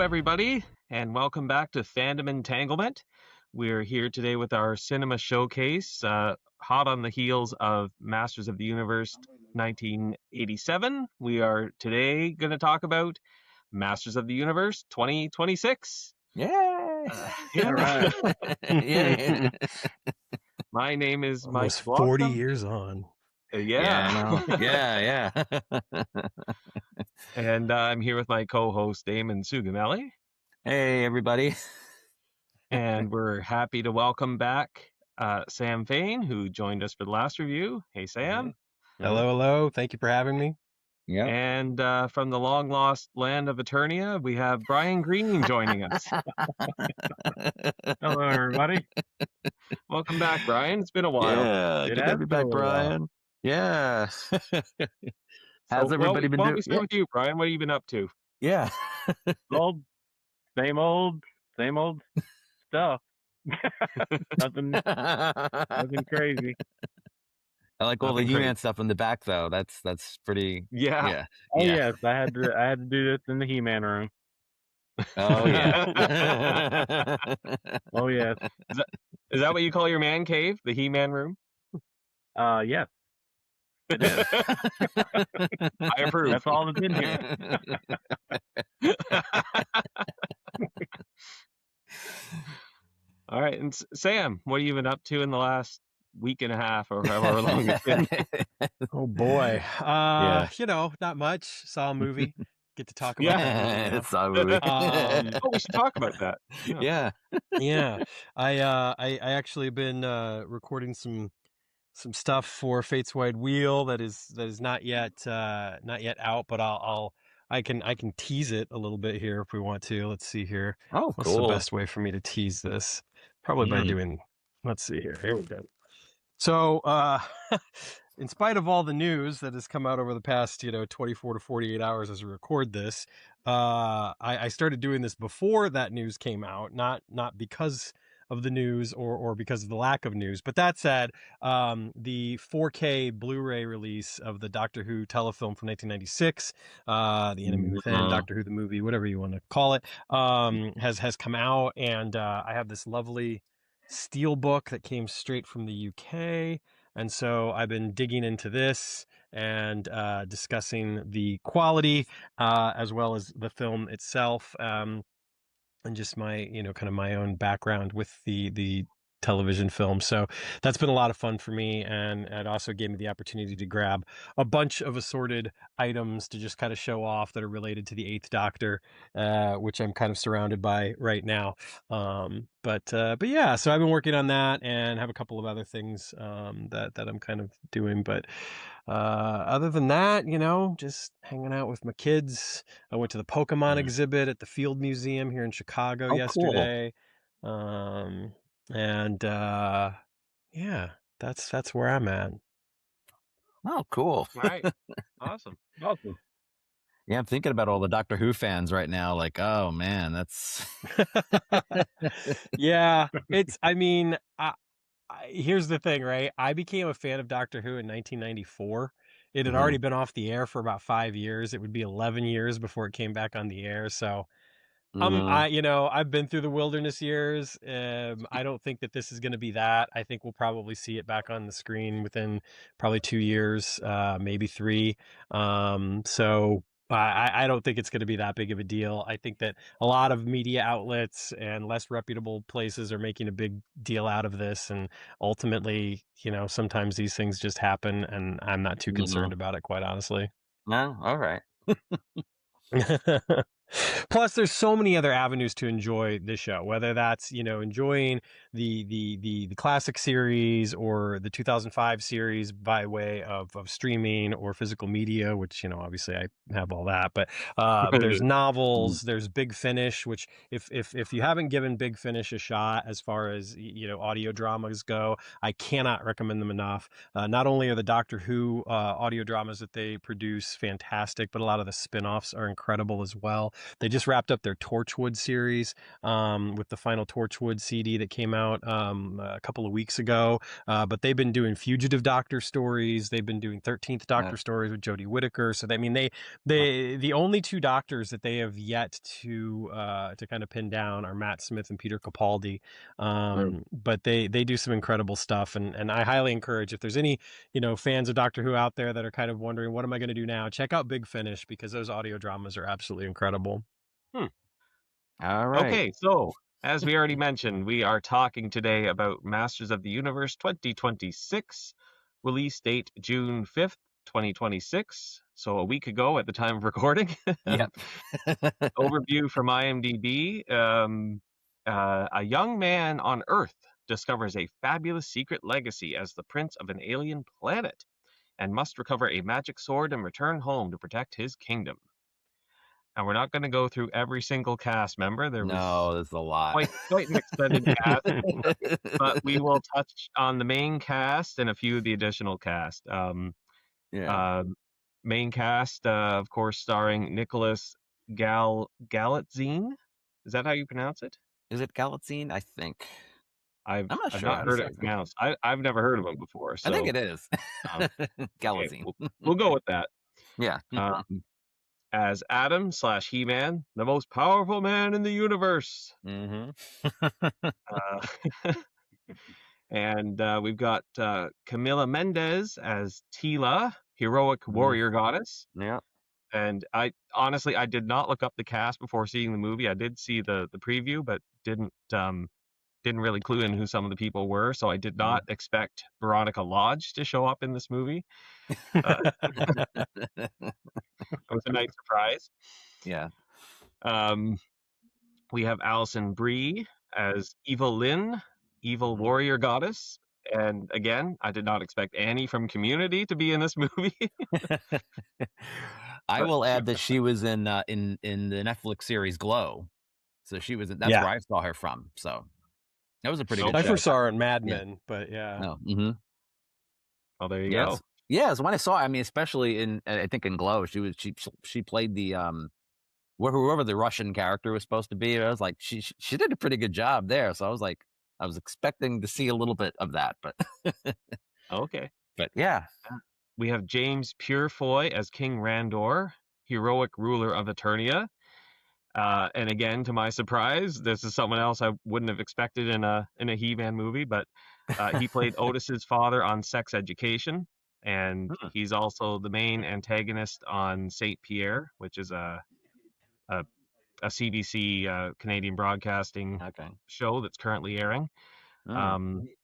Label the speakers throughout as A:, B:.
A: everybody, and welcome back to Fandom Entanglement. We're here today with our cinema showcase, hot on the heels of Masters of the Universe 1987. We are today going to talk about Masters of the Universe 2026.
B: Yay!
A: Yeah.
C: All right.
B: Yay!
A: My name is
C: Almost
A: Mike
C: 40
A: Blossom.
C: years on.
A: Yeah.
B: I know. Yeah.
A: And I'm here with my co-host, Damon Sugamelli.
B: Hey, everybody.
A: And we're happy to welcome back Sam Fain, who joined us for the last review. Hey, Sam.
C: Hello. Thank you for having me.
B: Yeah.
A: And from the long lost land of Eternia, we have Brian Green joining us.
C: Hello, everybody.
A: Welcome back, Brian. It's been a while.
B: Yeah. Good to have you back, Brian. Yeah. How's everybody been doing?
A: We start with you, Brian. What have you been up to?
B: Yeah.
D: Same old stuff. nothing crazy.
B: I like all the
A: Nothing
B: He-Man
A: crazy.
B: stuff in the back, though. That's pretty.
A: Yeah.
D: Oh yes, I had to do this in the He-Man room.
B: Oh yeah.
D: Oh yes.
A: Is that what you call your man cave? The He-Man room?
D: Yes. It is.
A: I approve.
D: That's all that's in here.
A: All right. And Sam, what have you been up to in the last week and a half or however long it's been?
C: Oh, boy.
B: Yeah.
C: Not much. Saw a movie. Get to talk about that.
B: It's a movie.
A: Oh, we should talk about that.
B: Yeah.
C: Yeah. I actually been recording some stuff for Fate's Wide Wheel that is not yet out, but I can tease it a little bit here if we want to. Let's see here.
B: Oh,
C: What's
B: cool.
C: the best way for me to tease this? Probably by doing, let's see here. Here we go. So, in spite of all the news that has come out over the past, 24 to 48 hours as we record this, I started doing this before that news came out, not because of the news or because of the lack of news. But that said, the 4K Blu-ray release of the Doctor Who telefilm from 1996, The Enemy Within, Doctor Who the movie, whatever you want to call it, has come out, and I have this lovely steelbook that came straight from the UK, and so I've been digging into this and discussing the quality as well as the film itself. And just my, kind of my own background with the television film. So that's been a lot of fun for me. And it also gave me the opportunity to grab a bunch of assorted items to just kind of show off that are related to the Eighth Doctor, which I'm kind of surrounded by right now. But yeah, so I've been working on that and have a couple of other things that I'm kind of doing. But other than that, just hanging out with my kids. I went to the Pokemon exhibit at the Field Museum here in Chicago yesterday. Cool. And yeah, that's where I'm at.
B: Oh, cool.
A: All right. Awesome.
B: Yeah, I'm thinking about all the Doctor Who fans right now. Like, oh man, that's.
C: Yeah, here's the thing, right? I became a fan of Doctor Who in 1994. It had already been off the air for about 5 years. It would be 11 years before it came back on the air. So I've been through the wilderness years. I don't think that this is going to be that. I think we'll probably see it back on the screen within probably 2 years, maybe 3. So I don't think it's going to be that big of a deal. I think that a lot of media outlets and less reputable places are making a big deal out of this. And ultimately, sometimes these things just happen, and I'm not too concerned about it, quite honestly.
B: No, all right.
C: Plus, there's so many other avenues to enjoy this show, whether that's, enjoying the classic series or the 2005 series by way of streaming or physical media, which, obviously I have all that. But there's novels, there's Big Finish, which if you haven't given Big Finish a shot as far as, audio dramas go, I cannot recommend them enough. Not only are the Doctor Who audio dramas that they produce fantastic, but a lot of the spin-offs are incredible as well. They just wrapped up their Torchwood series with the final Torchwood CD that came out a couple of weeks ago. But they've been doing Fugitive Doctor stories. They've been doing 13th Doctor stories with Jodie Whittaker. So the only two doctors that they have yet to kind of pin down are Matt Smith and Peter Capaldi. But they do some incredible stuff, and I highly encourage, if there's any fans of Doctor Who out there that are kind of wondering what am I going to do now, check out Big Finish, because those audio dramas are absolutely incredible.
B: All right.
A: Okay, so as we already mentioned, we are talking today about Masters of the Universe 2026, release date June 5th, 2026. So a week ago at the time of recording.
B: Yep.
A: Overview from IMDb. A young man on Earth discovers a fabulous secret legacy as the prince of an alien planet and must recover a magic sword and return home to protect his kingdom. And we're not going to go through every single cast member. There's
B: a lot.
A: Quite an extended cast, but we will touch on the main cast and a few of the additional cast. Main cast, of course, starring Nicholas Galitzine. Is that how you pronounce it?
B: Is it Galitzine? I think.
A: I've not heard it pronounced. I've never heard of him before. So,
B: I think it is. Galitzine.
A: Okay, we'll go with that.
B: Yeah.
A: As Adam / He-Man, the most powerful man in the universe. And we've got Camila Mendes as Teela, heroic warrior goddess.
B: Yeah.
A: And I honestly did not look up the cast before seeing the movie. I did see the preview, but didn't really clue in who some of the people were. So I did not expect Veronica Lodge to show up in this movie. It was a nice surprise.
B: Yeah.
A: We have Alison Brie as Evil-Lyn, evil warrior goddess. And again, I did not expect Annie from Community to be in this movie.
B: I will add that she was in the Netflix series Glow. So she was that's where I saw her from. So that was a pretty good show.
C: I first saw her in Mad Men, but yeah.
B: Oh,
A: Oh, there you go.
B: Yeah, so when I saw, I mean, especially I think in Glow, she played the whoever the Russian character was supposed to be. I was like, she did a pretty good job there. So I was expecting to see a little bit of that, but
A: okay.
B: But yeah,
A: we have James Purefoy as King Randor, heroic ruler of Eternia. And again, to my surprise, this is someone else I wouldn't have expected in a He-Man movie, but he played Otis's father on Sex Education, and he's also the main antagonist on Saint Pierre, which is a CBC Canadian Broadcasting show that's currently airing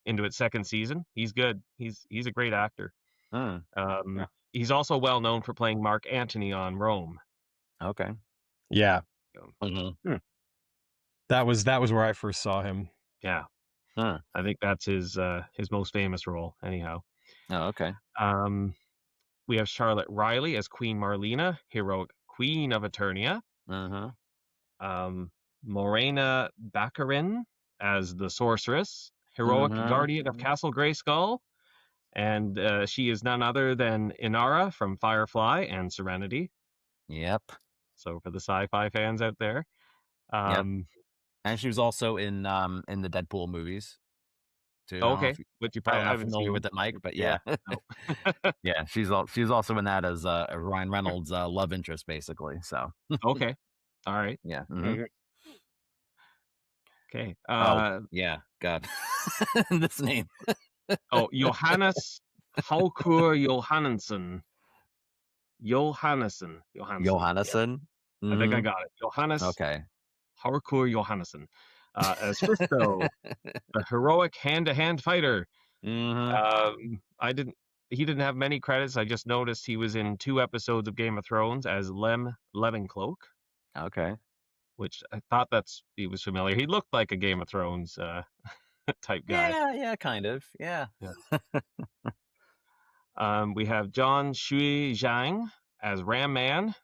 A: into its second season. He's good. He's a great actor. He's also well known for playing Mark Antony on Rome.
B: Okay.
C: Yeah. That was where I first saw him.
A: Yeah. I think that's his most famous role, anyhow.
B: Oh, okay.
A: We have Charlotte Riley as Queen Marlena, heroic queen of Eternia. Morena Baccarin as the Sorceress, heroic guardian of Castle Grayskull, and she is none other than Inara from Firefly and Serenity.
B: Yep.
A: So for the sci-fi fans out there,
B: and she was also in the Deadpool movies too.
A: Okay,
B: which you probably not familiar with it, Mike, but yeah, yeah, she's also in that as a Ryan Reynolds love interest, basically. So
A: okay, all right,
B: yeah.
A: Okay.
B: Yeah, God, this name.
A: Jóhannes Haukur Jóhannesson. Jóhannesson.
B: Yeah.
A: I think I got it. Jóhannes.
B: Okay.
A: Haukur Jóhannesson. As Fisto, the heroic hand-to-hand fighter. He didn't have many credits. I just noticed he was in 2 episodes of Game of Thrones as Lem Levencloak.
B: Okay.
A: Which I thought he was familiar. He looked like a Game of Thrones type guy.
B: Yeah, kind of. Yeah.
A: We have John Shui Zhang as Ram Man,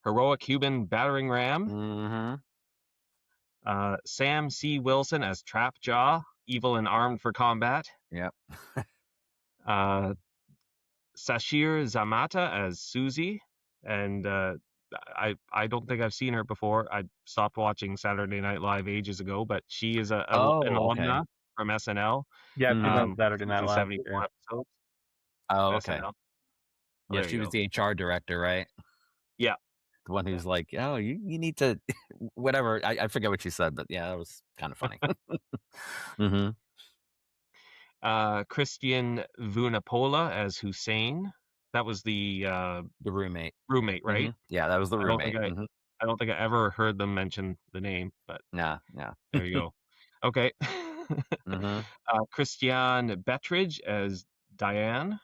A: heroic human battering ram. Sam C. Wilson as Trapjaw, evil and armed for combat.
B: Yep.
A: Sashir Zamata as Susie, and I don't think I've seen her before. I stopped watching Saturday Night Live ages ago, but she is an
B: Oh, okay.
A: alumna from SNL.
D: Yeah, she's on
B: Mhm.
D: Saturday
A: She was
D: Night
A: in
D: Live.
A: 74
D: Yeah.
A: episodes
B: Oh,
A: of
B: okay.
A: SNL.
B: Yeah,
A: There
B: she
A: you
B: was
A: go.
B: the HR director, right?
A: Yeah.
B: The one who's like, oh, you need to, whatever. I forget what she said, but yeah, that was kind of funny. Mm-hmm.
A: Christian Vunapola as Hussein. That was the
B: The roommate.
A: roommate, right?
B: Mhm. Yeah, that was the
A: I don't think
B: roommate.
A: I don't think I ever heard them mention the name, but
B: Yeah.
A: there you go. Okay.
B: Mm-hmm.
A: Christiane Bettridge as Diane.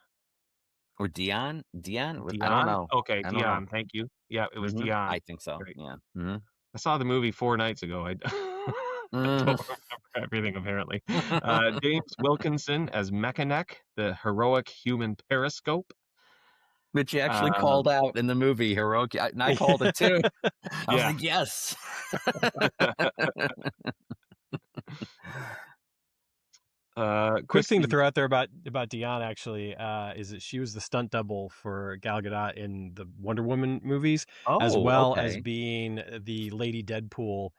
B: Or Dion? I don't
A: Dion?
B: know.
A: Okay,
B: I don't know.
A: Dion. Thank you. Yeah, it was
B: Mm-hmm.
A: Dion.
B: I think so.
A: Right.
B: Yeah. Mm-hmm.
A: I saw the movie 4 nights ago. I don't remember everything, apparently. James Wilkinson as Mechanic, the heroic human periscope.
B: Which you actually called out in the movie, heroic. And I called it too. I was
A: Yeah.
B: like, yes.
C: Quick thing to throw out there about Dion actually is that she was the stunt double for Gal Gadot in the Wonder Woman movies, as well as being the Lady Deadpool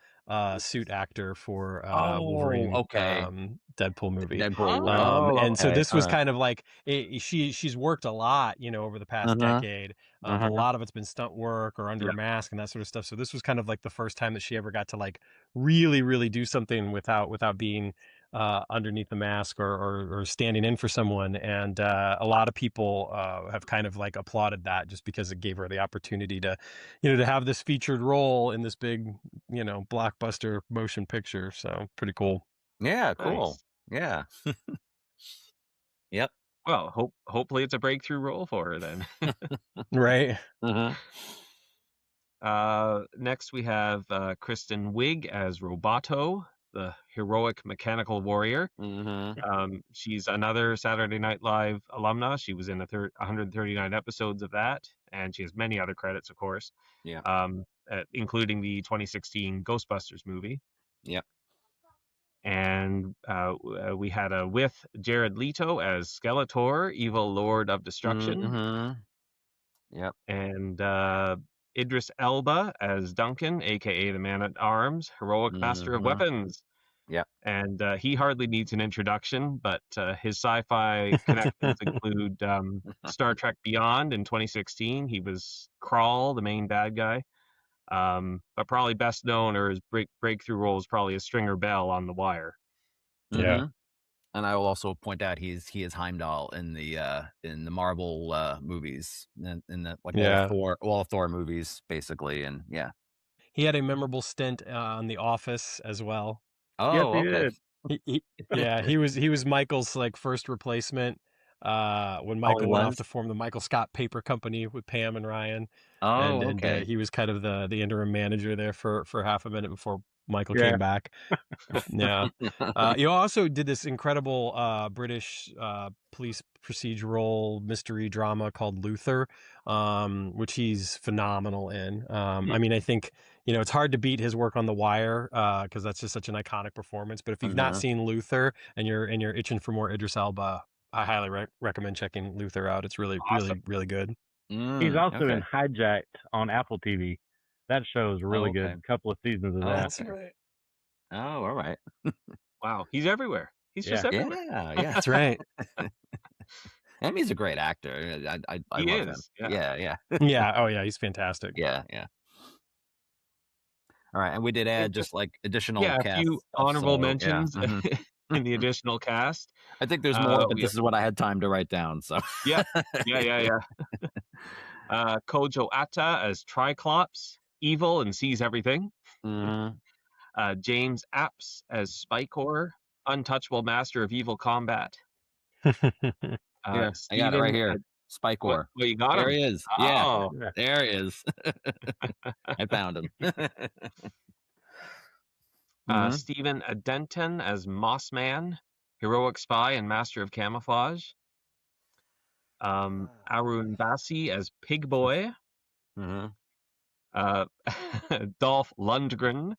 C: suit actor for Wolverine Deadpool movie.
B: Deadpool.
C: And so this was
B: All right.
C: kind of like she's worked a lot, over the past decade. But a lot of it's been stunt work or under a mask and that sort of stuff. So this was kind of like the first time that she ever got to like really do something without being underneath the mask or standing in for someone, and a lot of people have kind of like applauded that just because it gave her the opportunity to to have this featured role in this big blockbuster motion picture. So pretty cool.
B: Yeah, cool.
A: Nice.
B: Yeah. Yep.
A: Well, hopefully it's a breakthrough role for her then.
C: Right.
A: Next we have Kristen Wiig as Roboto, the heroic mechanical warrior. She's another Saturday Night Live alumna. She was in 139 episodes of that, and she has many other credits, of course.
B: Yeah.
A: Including the 2016 Ghostbusters movie.
B: Yep.
A: And we had with Jared Leto as Skeletor, evil lord of destruction.
B: Yep.
A: And Idris Elba as Duncan, aka the Man at Arms, heroic master of weapons.
B: Yeah.
A: And he hardly needs an introduction, but his sci-fi connections include Star Trek Beyond in 2016. He was Krall, the main bad guy. But probably best known, or his breakthrough role, is probably as Stringer Bell on The Wire.
C: Yeah.
B: And I will also point out he is Heimdall in the Marvel movies, in the all Thor movies, basically, and yeah.
C: He had a memorable stint on The Office as well.
B: Oh, yes,
C: okay. He was Michael's like first replacement when Michael went off to form the Michael Scott Paper Company with Pam and Ryan. And he was kind of the interim manager there for half a minute before Michael came back. Yeah. You also did this incredible British police procedural mystery drama called Luther, which he's phenomenal in. I mean, I think it's hard to beat his work on The Wire because that's just such an iconic performance. But if you've not seen Luther and you're itching for more Idris Elba, I highly recommend checking Luther out. It's really really good.
D: He's also in Hijacked on Apple TV. That show is really good. A couple of seasons of that.
C: That's right.
B: Oh, all right.
A: Wow, he's everywhere. He's just everywhere.
B: Yeah,
C: that's right.
B: And he's a great actor. I love him. Yeah.
C: Yeah. Oh, yeah. He's fantastic.
B: Yeah. All right, and we did add just like additional cast.
A: A few honorable mentions in the additional cast.
B: I think there's more, but this is what I had time to write down. So
A: yeah. Kojo Atta as Triclops, evil and sees everything. James Apps as Spikor, untouchable master of evil combat.
B: I got it right here. Spikor.
A: Well, you got him.
B: There he is.
A: Oh.
B: Yeah, there he is. I found him.
A: Stephen Adenton as Mossman, heroic spy and master of camouflage. Arun Basi as Pig Boy. Dolph Lundgren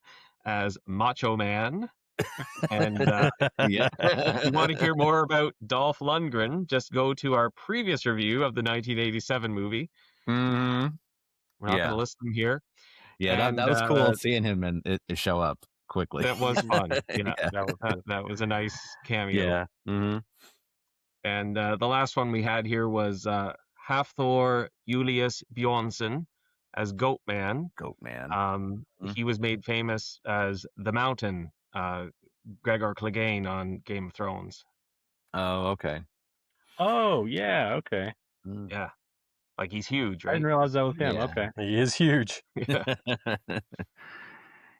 A: as Macho Man. And if you want to hear more about Dolph Lundgren, just go to our previous review of the 1987 movie. We're not going to list them here.
B: Yeah,
A: And
B: that was cool seeing him and it show up quickly.
A: That was fun. Yeah,
B: Yeah.
A: that was a nice cameo.
B: Yeah. Mm-hmm.
A: And the last one we had here was Hafthor Julius Bjornsson as Goatman.
B: Goatman.
A: He was made famous as the Mountain, Gregor Clegane on Game of Thrones.
B: Oh, okay.
D: Oh, yeah, okay.
A: Yeah. Like, he's huge, right?
D: I didn't realize that was him.
B: Yeah.
D: Okay.
C: He is huge.
A: Yeah.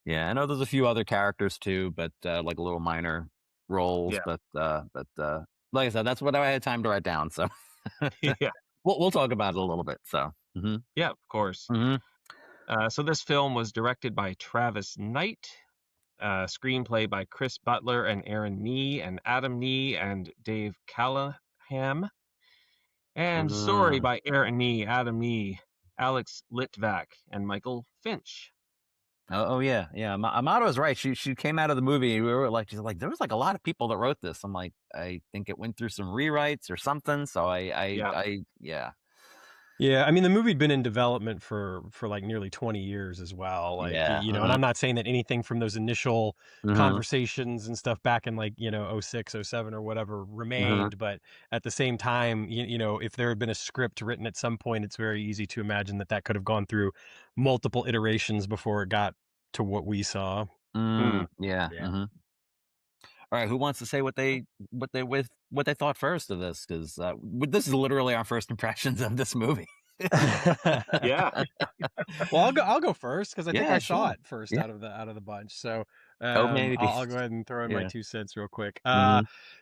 B: Yeah, I know there's a few other characters too, but like little minor roles.
A: Yeah.
B: But like I said, that's what I had time to write down. So
A: Yeah.
B: we'll talk about it a little bit. So
A: Yeah, of course. So this film was directed by Travis Knight, screenplay by Chris Butler and Aaron Nee and Adam Nee and Dave Callaham, and story by Aaron Nee, Adam Nee, Alex Litvak, and Michael Finch.
B: Oh yeah. Amato is right. She came out of the movie. She's like, there was like a lot of people that wrote this. I'm like, I think it went through some rewrites or something. So yeah.
C: Yeah, I mean, the movie had been in development for like nearly 20 years as well. Like, you know, and I'm not saying that anything from those initial conversations and stuff back in like, 06, 07 or whatever remained. But at the same time, you know, if there had been a script written at some point, it's very easy to imagine that could have gone through multiple iterations before it got to what we saw.
B: Yeah. All right, who wants to say what they thought first of this? Because this is literally our first impressions of this movie.
A: Yeah.
C: Well, I'll go first because I think I saw it first out of the bunch. So I'll go ahead and throw in my 2 cents real quick.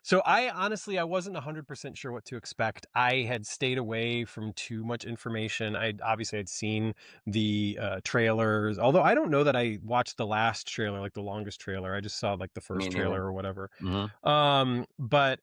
C: So I wasn't 100% sure what to expect. I had stayed away from too much information. I obviously had seen the trailers, although I don't know that I watched the last trailer, like the longest trailer. I just saw like the first trailer or whatever. But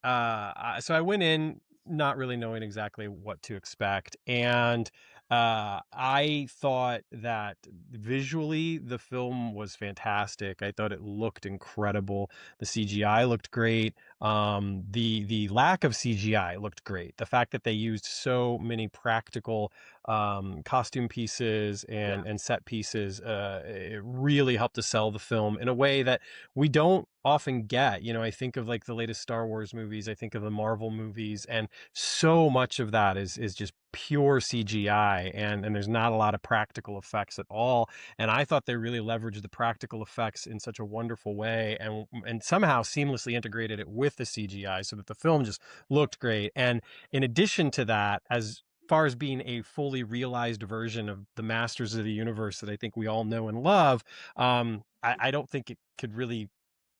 C: so I went in not really knowing exactly what to expect, and I thought that visually the film was fantastic. I thought it looked incredible. The CGI looked great. The lack of CGI looked great. The fact that they used so many practical costume pieces and set pieces, it really helped to sell the film in a way that we don't often get. You know, I think of like the latest Star Wars movies, I think of the Marvel movies, and so much of that is just pure CGI, and there's not a lot of practical effects at all. And I thought they really leveraged the practical effects in such a wonderful way, and somehow seamlessly integrated it with the CGI so that the film just looked great. And in addition to that, as far as being a fully realized version of the Masters of the Universe that I think we all know and love, I don't think it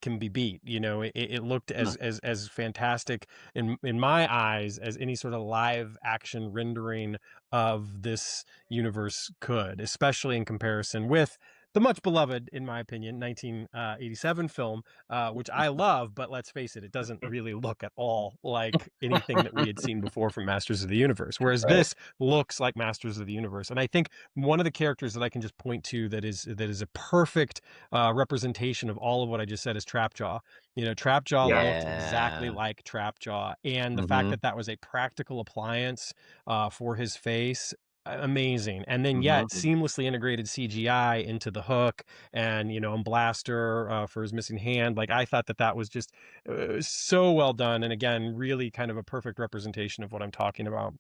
C: can be beat. You know, it looked as fantastic in my eyes as any sort of live action rendering of this universe could, especially in comparison with the much beloved, in my opinion, 1987 film, which I love, but let's face it, it doesn't really look at all like anything that we had seen before from Masters of the Universe, whereas this looks like Masters of the Universe. And I think one of the characters that I can just point to that is a perfect representation of all of what I just said is Trapjaw. You know, Trapjaw looked exactly like Trapjaw, and the fact that was a practical appliance for his face, amazing. And then yet seamlessly integrated CGI into the hook and, and Blaster for his missing hand. Like, I thought that was just so well done, and again, really kind of a perfect representation of what I'm talking about.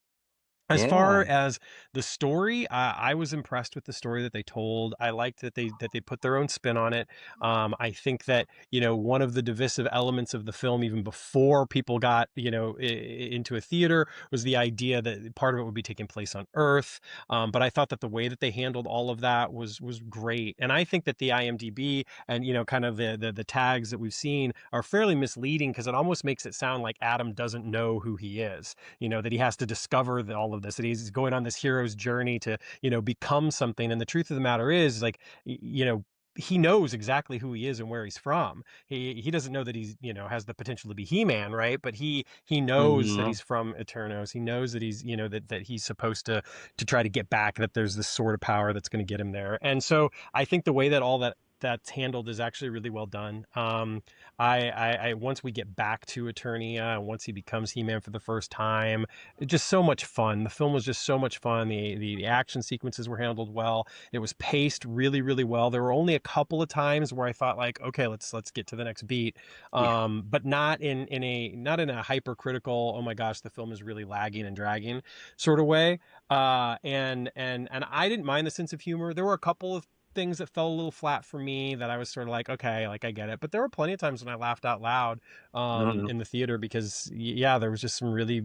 C: As far as the story, I was impressed with the story that they told. I liked that they put their own spin on it. I think that, one of the divisive elements of the film, even before people got, into a theater, was the idea that part of it would be taking place on Earth. But I thought that the way that they handled all of that was great. And I think that the IMDb and, kind of the tags that we've seen are fairly misleading, because it almost makes it sound like Adam doesn't know who he is, that he has to discover all of this, that he's going on this hero's journey to, become something. And the truth of the matter is, like, he knows exactly who he is and where he's from. He doesn't know that he's, has the potential to be He-Man, right? But he knows that he's from Eternos. He knows that he's, that he's supposed to try to get back, that there's this sort of power that's going to get him there. And so I think the way that all that that's handled is actually really well done. I once we get back to Eternia, and once he becomes He-Man for the first time, just so much fun. The film was just so much fun. The action sequences were handled well. It was paced really, really well. There were only a couple of times where I thought like, okay, let's get to the next beat. But not in a hypercritical, oh my gosh, the film is really lagging and dragging sort of way. And I didn't mind the sense of humor. There were a couple of things that fell a little flat for me that I was sort of like, okay, like I get it. But there were plenty of times when I laughed out loud in the theater because there was just some really,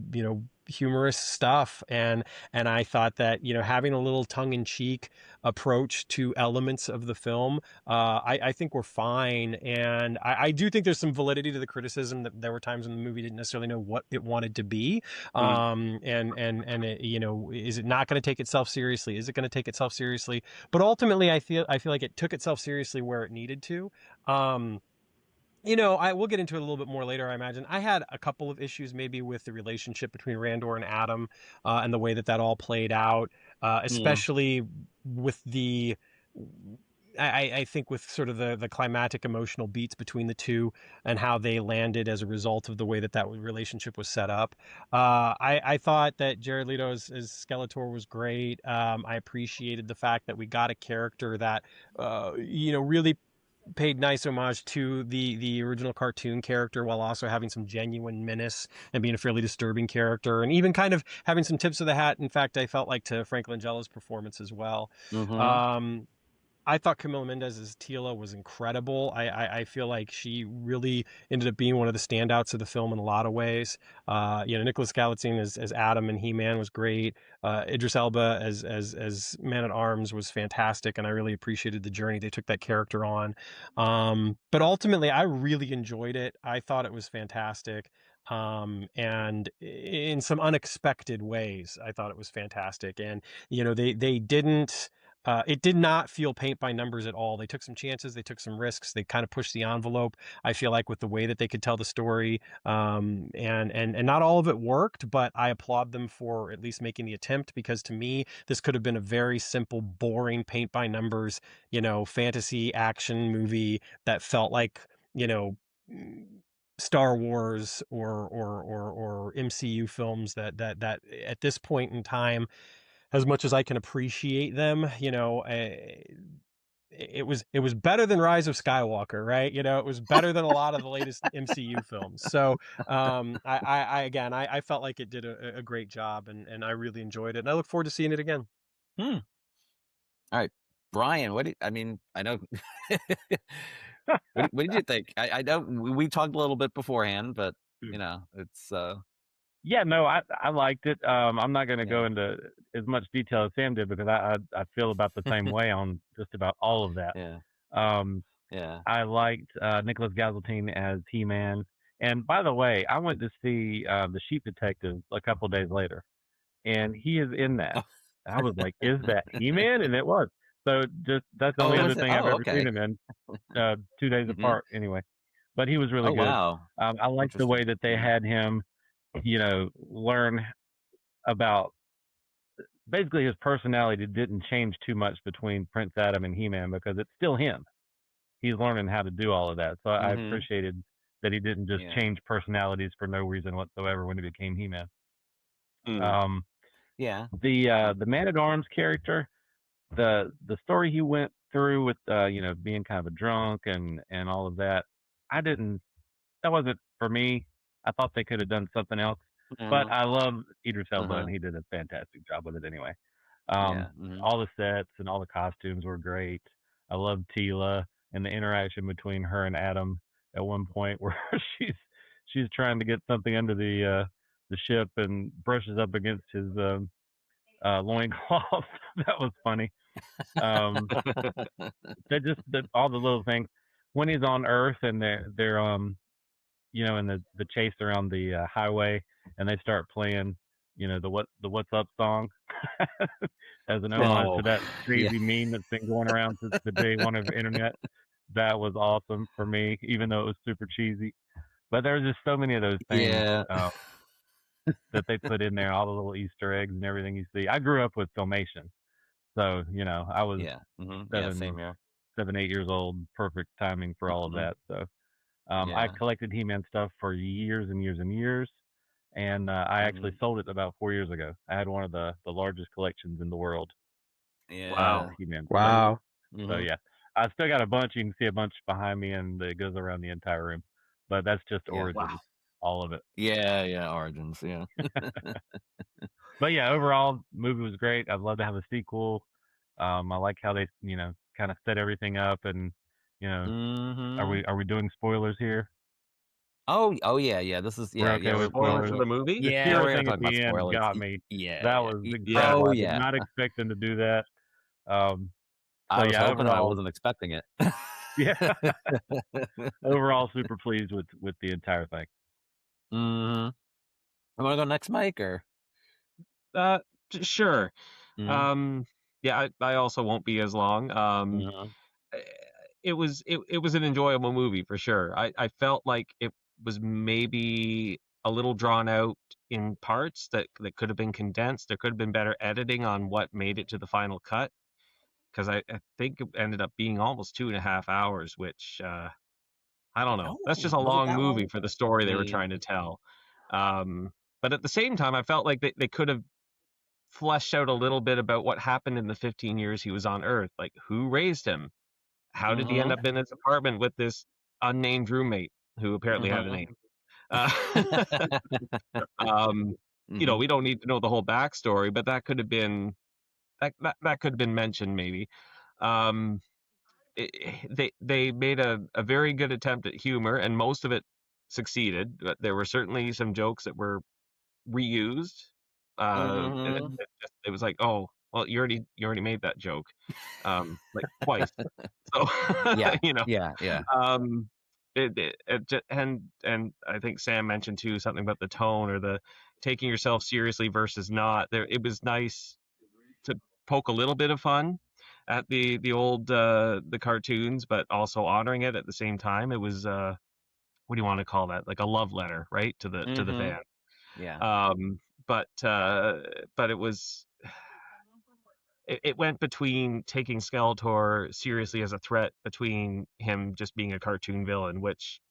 C: humorous stuff. And I thought that, having a little tongue-in-cheek approach to elements of the film, I think we're fine. And I do think there's some validity to the criticism that there were times when the movie didn't necessarily know what it wanted to be. And it, is it not going to take itself seriously? Is it going to take itself seriously? But ultimately, I feel like it took itself seriously where it needed to. We'll get into it a little bit more later, I imagine. I had a couple of issues maybe with the relationship between Randor and Adam and the way that all played out, especially with the... I think with sort of the climatic emotional beats between the two and how they landed as a result of the way that relationship was set up. I thought that Jared Leto as Skeletor was great. I appreciated the fact that we got a character that, really paid nice homage to the original cartoon character while also having some genuine menace and being a fairly disturbing character, and even kind of having some tips of the hat. In fact, I felt like to Frank Langella's performance as well. I thought Camila Mendes as Teela was incredible. I feel like she really ended up being one of the standouts of the film in a lot of ways. Nicholas Galitzine as Adam and He-Man was great. Idris Elba as Man-at-Arms was fantastic, and I really appreciated the journey they took that character on. But ultimately, I really enjoyed it. I thought it was fantastic. And in some unexpected ways, I thought it was fantastic. And, they didn't... it did not feel paint by numbers at all. They took some chances. They took some risks. They kind of pushed the envelope, I feel like, with the way that they could tell the story. And not all of it worked, but I applaud them for at least making the attempt, because to me, this could have been a very simple, boring paint by numbers, fantasy action movie that felt like, Star Wars or MCU films that at this point in time, as much as I can appreciate them, it was better than Rise of Skywalker, right? It was better than a lot of the latest MCU films. So I felt like it did a great job, and I really enjoyed it, and I look forward to seeing it again.
B: All right, Brian, I know. what did you think? I know we talked a little bit beforehand, but it's.
D: Yeah, no, I liked it. I'm not going to go into as much detail as Sam did, because I feel about the same way on just about all of that. I liked Nicholas Galitzine as He-Man. And by the way, I went to see The Sheep Detective a couple of days later, and he is in that. I was like, is that He-Man? And it was. So just that's the only other thing I've ever seen him in, 2 days apart anyway. But he was really good.
B: Wow.
D: I liked the way that they had him, learn about basically his personality didn't change too much between Prince Adam and He-Man, because it's still him. He's learning how to do all of that. So I appreciated that he didn't just change personalities for no reason whatsoever when he became He-Man. The Man-at-Arms character, the story he went through with being kind of a drunk and all of that, that wasn't for me. I thought they could have done something else, but I love Idris Elba, and he did a fantastic job with it anyway. All the sets and all the costumes were great. I love Teela and the interaction between her and Adam at one point, where she's trying to get something under the ship and brushes up against his loincloth. That was funny. All the little things when he's on Earth and they're in the chase around the highway, and they start playing, the What's Up song as an homage to that crazy meme that's been going around since the day one of the internet. That was awesome for me, even though it was super cheesy. But there were just so many of those things that they put in there, all the little Easter eggs and everything you see. I grew up with Filmation, so I was 7 7, 8 years old. Perfect timing for all of that. So I collected He-Man stuff for years and years and years. And I actually sold it about 4 years ago. I had one of the largest collections in the world.
A: Wow.
D: He-Man.
C: Wow.
D: So yeah, I still got a bunch. You can see a bunch behind me, and it goes around the entire room. But that's just Origins, all of it.
B: Yeah, Origins, yeah.
D: But yeah, overall, movie was great. I'd love to have a sequel. I like how they, kind of set everything up, and are we doing spoilers here?
B: Oh yeah. This is
D: We're okay with
A: spoilers
D: spoilers
A: for the movie.
D: The
B: Yeah,
D: Shiro
B: we're gonna
D: thing
B: talk
D: at
B: about
D: the end
B: spoilers.
D: got me.
B: Yeah,
D: That was incredible. I did not expect them to do that.
B: I was hoping
D: overall,
B: I wasn't expecting it.
D: Yeah. Overall, super pleased with the entire thing.
B: I'm gonna go next, Mike, or
A: Sure. Yeah, I also won't be as long. It was an enjoyable movie for sure. I felt like it was maybe a little drawn out in parts that could have been condensed. There could have been better editing on what made it to the final cut, because I think it ended up being almost 2.5 hours, which I don't know. That's just a long movie for the story they were trying to tell. But at the same time, I felt like they could have fleshed out a little bit about what happened in the 15 years he was on Earth. Like, who raised him? How did he end up in his apartment with this unnamed roommate who apparently had a name? We don't need to know the whole backstory, but that could have been that could have been mentioned maybe. They made a very good attempt at humor, and most of it succeeded. But there were certainly some jokes that were reused. And it was like, oh, well, you already made that joke, like twice. So
B: yeah.
A: And I think Sam mentioned too something about the tone or the taking yourself seriously versus not. It was nice to poke a little bit of fun at the old the cartoons, but also honoring it at the same time. It was what do you want to call that? Like a love letter, right, to the fan.
B: Yeah.
A: But it was it went between taking Skeletor seriously as a threat, between him just being a cartoon villain, which,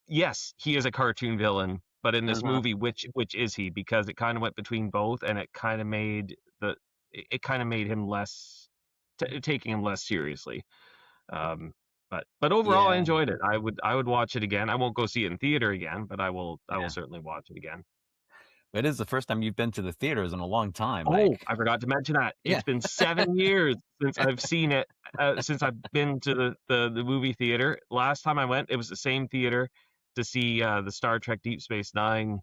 A: yes, he is a cartoon villain, but in this movie, which is he? Because it kind of went between both, and it kind of made him less taking him less seriously. But overall, I enjoyed it. I would watch it again. I won't go see it in theater again, but I will certainly watch it again.
B: It is the first time you've been to the theaters in a long time,
A: Oh,
B: Mike.
A: I forgot to mention that. It's been 7 years since I've seen it, since I've been to the movie theater. Last time I went, it was the same theater to see the Star Trek Deep Space Nine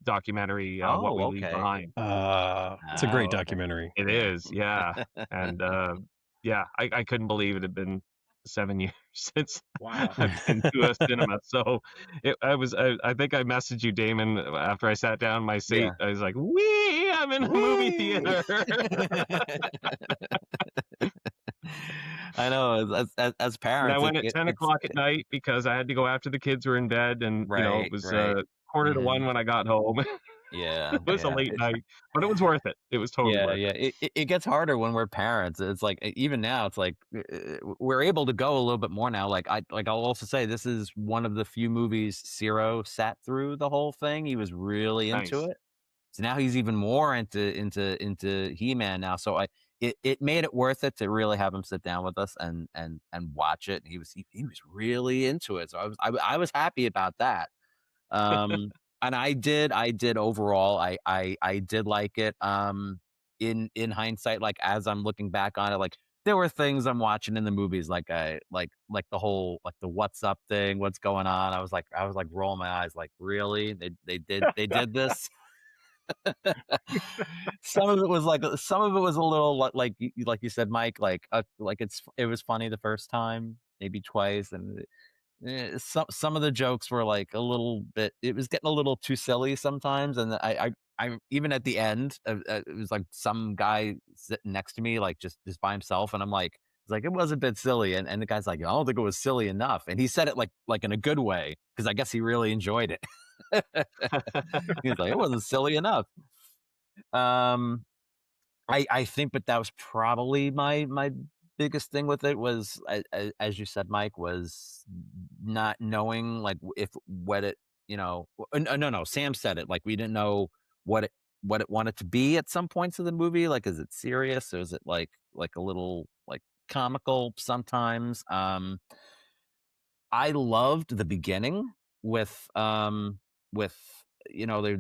A: documentary, What We Leave Behind.
C: It's a great documentary.
A: It is, yeah. And I couldn't believe it had been 7 years since I've been to a cinema. So I think I messaged you, Damon, after I sat down in my seat.
B: Yeah.
A: I was like, "Wee! I'm in a movie theater."
B: I know, as parents.
A: And I went at 10 o'clock at night because I had to go after the kids were in bed, and it was 12:45 when I got home.
B: Yeah,
A: it was a late night, but it was worth it. It was totally worth it.
B: It gets harder when we're parents. It's like, even now, it's like we're able to go a little bit more now. I'll also say this is one of the few movies Ciro sat through the whole thing. He was really into it. So now he's even more into He-Man now. So it made it worth it to really have him sit down with us and watch it. He was really into it. So I was happy about that. And I did overall, I did like it. In hindsight, like, as I'm looking back on it, like, there were things I'm watching in the movies, like the whole, like, the what's up thing, what's going on. I was like rolling my eyes, like, really? They did this? Some of it was a little like you said, Mike, like it was funny the first time, maybe twice, and some of the jokes were like a little bit, it was getting a little too silly sometimes. And I even at the end, it was like some guy sitting next to me, like just by himself, and I'm like, it's like, it was a bit silly, and the guy's like, I don't think it was silly enough, and he said it like in a good way, because I guess he really enjoyed it. He's like, it wasn't silly enough. I think, but that was probably my biggest thing with it was, as you said, Mike, was not knowing like if what it, no, Sam said it, like we didn't know what it wanted to be at some points of the movie. Like, is it serious or is it like a little like comical sometimes? I loved the beginning with they're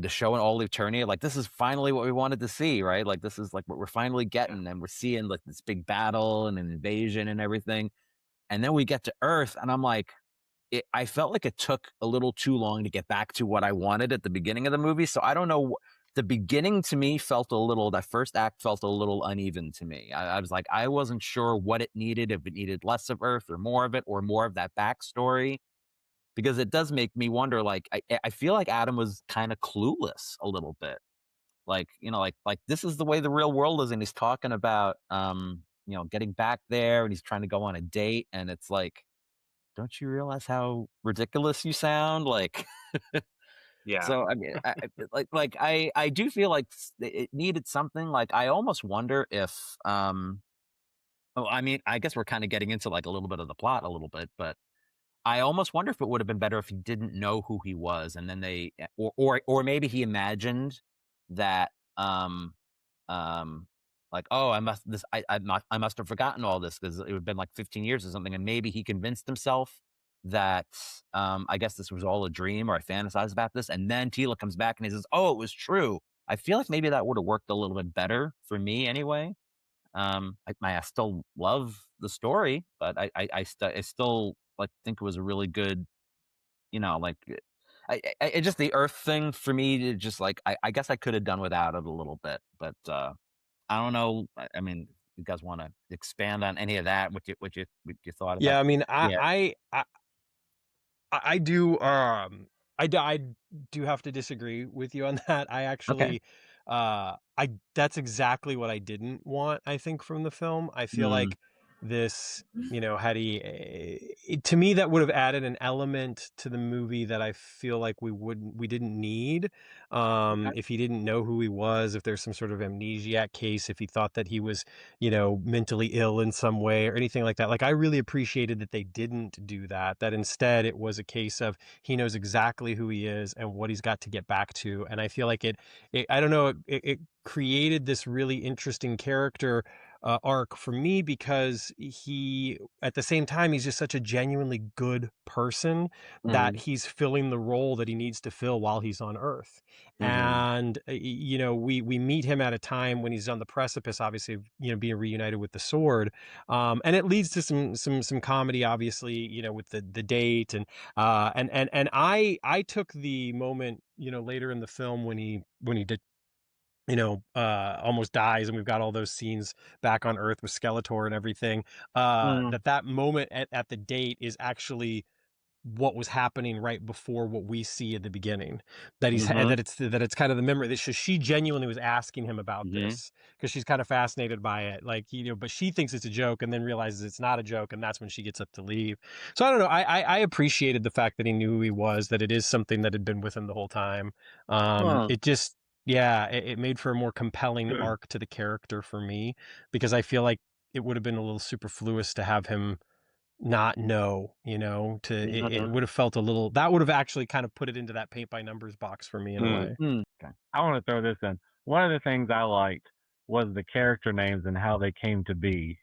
B: showing all eternity. Like, this is finally what we wanted to see, right? Like, this is like what we're finally getting, and we're seeing like this big battle and an invasion and everything. And then we get to Earth, and I'm like, I felt like it took a little too long to get back to what I wanted at the beginning of the movie. So I don't know. The beginning to me that first act felt a little uneven to me. I was like, I wasn't sure what it needed, if it needed less of Earth or more of it, or more of that backstory. Because it does make me wonder, like, I feel like Adam was kind of clueless a little bit. Like, like this is the way the real world is. And he's talking about, getting back there, and he's trying to go on a date. And it's like, don't you realize how ridiculous you sound? Like,
A: Yeah.
B: so, I mean, I do feel like it needed something. Like, I almost wonder if, I mean, I guess we're kind of getting into like a little bit of the plot a little bit, but I almost wonder if it would have been better if he didn't know who he was, and then or maybe he imagined that, like, oh, I must have forgotten all this because it would have been like 15 years or something, and maybe he convinced himself that, I guess this was all a dream, or I fantasized about this, and then Teela comes back and he says, oh, it was true. I feel like maybe that would have worked a little bit better for me anyway. I still love the story, but I still like think it was a really good, like, I just, the Earth thing for me, just like, I guess I could have done without it a little bit, but I don't know. I mean, you guys want to expand on any of that? What you thought about?
C: Yeah, I mean,
B: Yeah.
C: I do I do have to disagree with you on that. I actually I that's exactly what I didn't want, I think, from the film. I feel like this, had to me, that would have added an element to the movie that I feel like we didn't need. If he didn't know who he was, if there's some sort of amnesiac case, if he thought that he was, mentally ill in some way or anything like that. Like, I really appreciated that they didn't do that, that instead it was a case of he knows exactly who he is and what he's got to get back to. And I feel like it I don't know, it created this really interesting character arc for me, because he, at the same time, he's just such a genuinely good person that he's filling the role that he needs to fill while he's on Earth. And we meet him at a time when he's on the precipice, obviously, of being reunited with the sword, and it leads to some comedy, obviously, with the date, and I took the moment, later in the film when he did, almost dies, and we've got all those scenes back on Earth with Skeletor and everything, that moment at the date is actually what was happening right before what we see at the beginning, that it's kind of the memory that she genuinely was asking him about this, because she's kind of fascinated by it, like, but she thinks it's a joke and then realizes it's not a joke, and that's when she gets up to leave. So I don't know, I appreciated the fact that he knew who he was, that it is something that had been with him the whole time. It just, it made for a more compelling arc to the character for me, because I feel like it would have been a little superfluous to have him not know, it would have felt a little, that would have actually kind of put it into that paint by numbers box for me in a way.
D: Okay. I want to throw this in. One of the things I liked was the character names and how they came to be,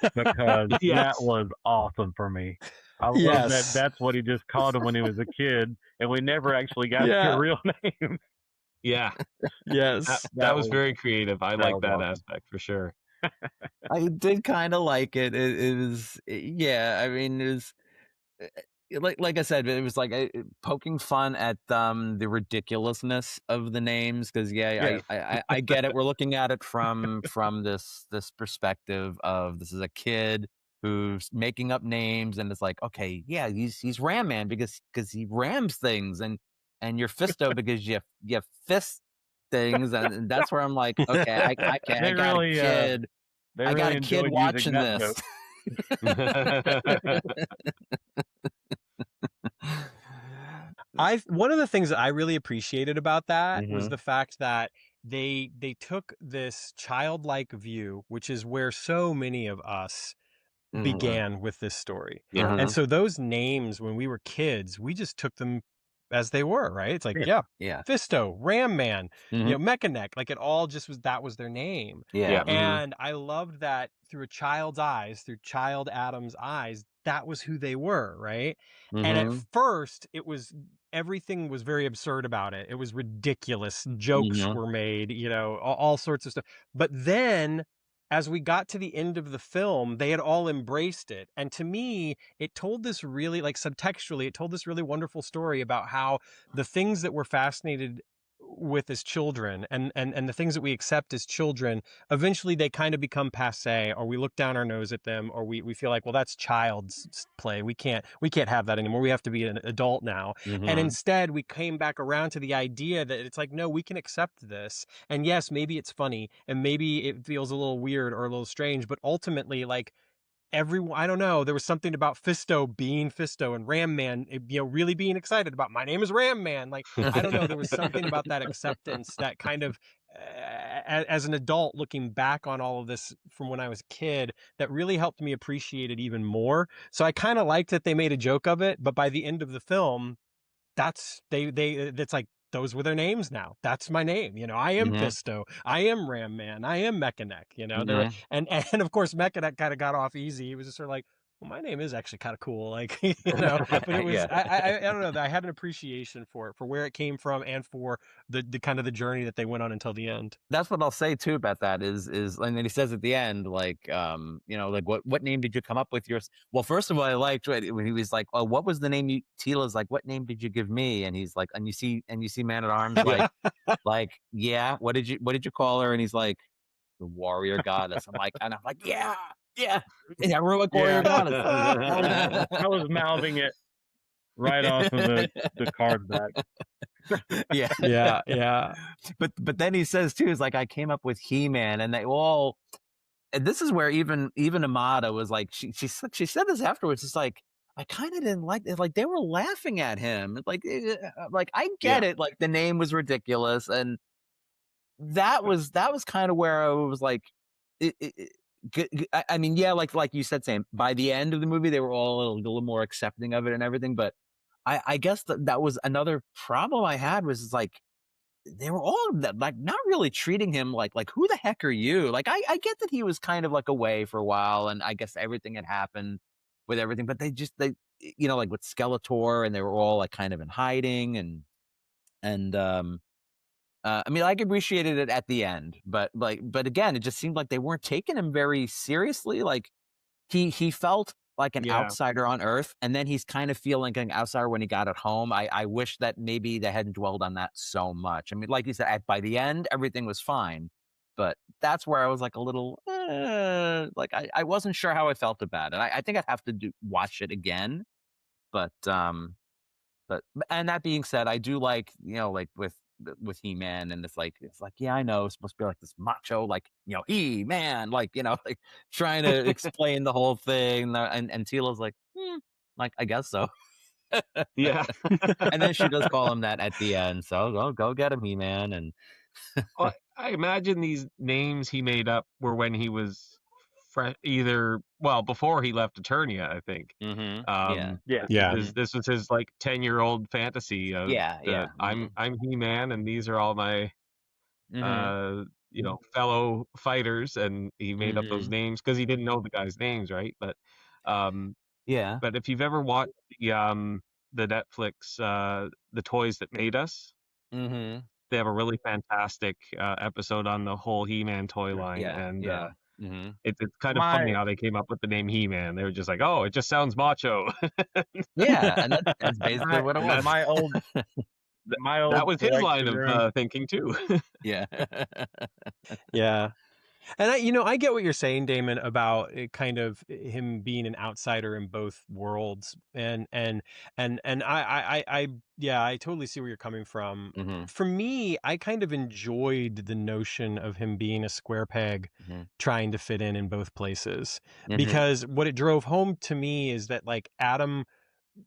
D: because that was awesome for me. I love that that's what he just called him when he was a kid, and we never actually got their real name.
A: Yeah.
C: Yes.
A: That was very creative. I like that
D: awesome
A: aspect for sure.
B: I did kind of like it. It was, I mean, it was like I said, it was like poking fun at the ridiculousness of the names, because I get it. We're looking at it from this perspective of, this is a kid who's making up names, and it's like, okay, yeah, he's Ram Man because he rams things, and you're Fisto because you fist things, and that's where I'm like, okay, I can't. I got a kid. I got a kid watching this.
C: One of the things that I really appreciated about that was the fact that they took this childlike view, which is where so many of us began with this story.
A: Yeah.
C: And so those names, when we were kids, we just took them as they were, right? It's like, yeah, Fisto, Ram Man, you know, Mechaneck, like it all just was, that was their name.
B: Yeah.
C: And I loved that through a child's eyes, through child Adam's eyes, that was who they were, right? And at first it was, everything was very absurd about it. It was ridiculous. Jokes were made, you know, all sorts of stuff. But then as we got to the end of the film, they had all embraced it. And to me, it told this really, like subtextually, it told this really wonderful story about how the things that we're fascinated with as children and the things that we accept as children, eventually they kind of become passe, or we look down our nose at them, or we feel like, well, that's child's play. We can't have that anymore. We have to be an adult now. And instead we came back around to the idea that it's like, no, we can accept this. And yes, maybe it's funny and maybe it feels a little weird or a little strange, but ultimately, like, everyone, I don't know, there was something about Fisto being Fisto and Ram Man, you know, really being excited about, my name is Ram Man. Like, I don't know, there was something about that acceptance that kind of, as an adult looking back on all of this from when I was a kid, that really helped me appreciate it even more. So I kind of liked that they made a joke of it, but by the end of the film, that's, it's like, those were their names now. That's my name. You know, I am Fisto. I am Ram Man. I am Mechaneck. You know, and of course, Mechaneck kind of got off easy. He was just sort of like, well, my name is actually kind of cool. Like, you know, but it was, I don't know, I had an appreciation for where it came from and for the kind of the journey that they went on until the end.
B: That's what I'll say too about that is, and then he says at the end, like, you know, like, what name did you come up with yours? Well, first of all, I liked when he was like, oh, what was the name Teela's like, what name did you give me? And he's like, and you see Man at Arms, like, yeah, what did you call her? And he's like, the warrior goddess. I'm like, yeah, heroic warrior goddess.
D: I was mouthing it right off of the card back.
B: Yeah. But then he says too, is like, I came up with He-Man, and they all, and this is where even Amada was like, she said this afterwards. It's like, I kind of didn't like it. Like, they were laughing at him. Like I get it. Like, the name was ridiculous, and that was kind of where I was like, I mean, yeah, like you said, Sam, by the end of the movie, they were all a little more accepting of it and everything. But I guess that was another problem I had, was like, they were all like not really treating him like who the heck are you? Like, I get that he was kind of like away for a while, and I guess everything had happened with everything, but they you know, like with Skeletor, and they were all like kind of in hiding, and I mean, I appreciated it at the end, but again, it just seemed like they weren't taking him very seriously. Like, he felt like an outsider on Earth, and then he's kind of feeling like an outsider when he got at home. I wish that maybe they hadn't dwelled on that so much. I mean, like you said, by the end, everything was fine, but that's where I was like a little, like I wasn't sure how I felt about it. I think I'd have to watch it again, but and that being said, I do like, you know, like with He-Man, and it's like, yeah, I know it's supposed to be like this macho, like, you know, He-Man, like, you know, like trying to explain the whole thing, and Teela's like, like, I guess so.
A: Yeah.
B: And then she does call him that at the end, so go get him, He-Man. And
A: well, I imagine these names he made up were when he was either, well, before he left Eternia, I think. This was his like 10-year-old fantasy of I'm He-Man, and these are all my you know, fellow fighters, and he made up those names because he didn't know the guys' names, right? But but if you've ever watched the Netflix The Toys That Made Us, they have a really fantastic episode on the whole He-Man toy line, and it's kind of funny how they came up with the name He-Man. They were just like, oh, it just sounds macho.
B: And that's basically what it was.
D: My old
A: that was his line of thinking too.
C: Yeah. And I get what you're saying, Damon, about it, kind of him being an outsider in both worlds, and I totally see where you're coming from. For me, I kind of enjoyed the notion of him being a square peg trying to fit in both places, because what it drove home to me is that, like, Adam,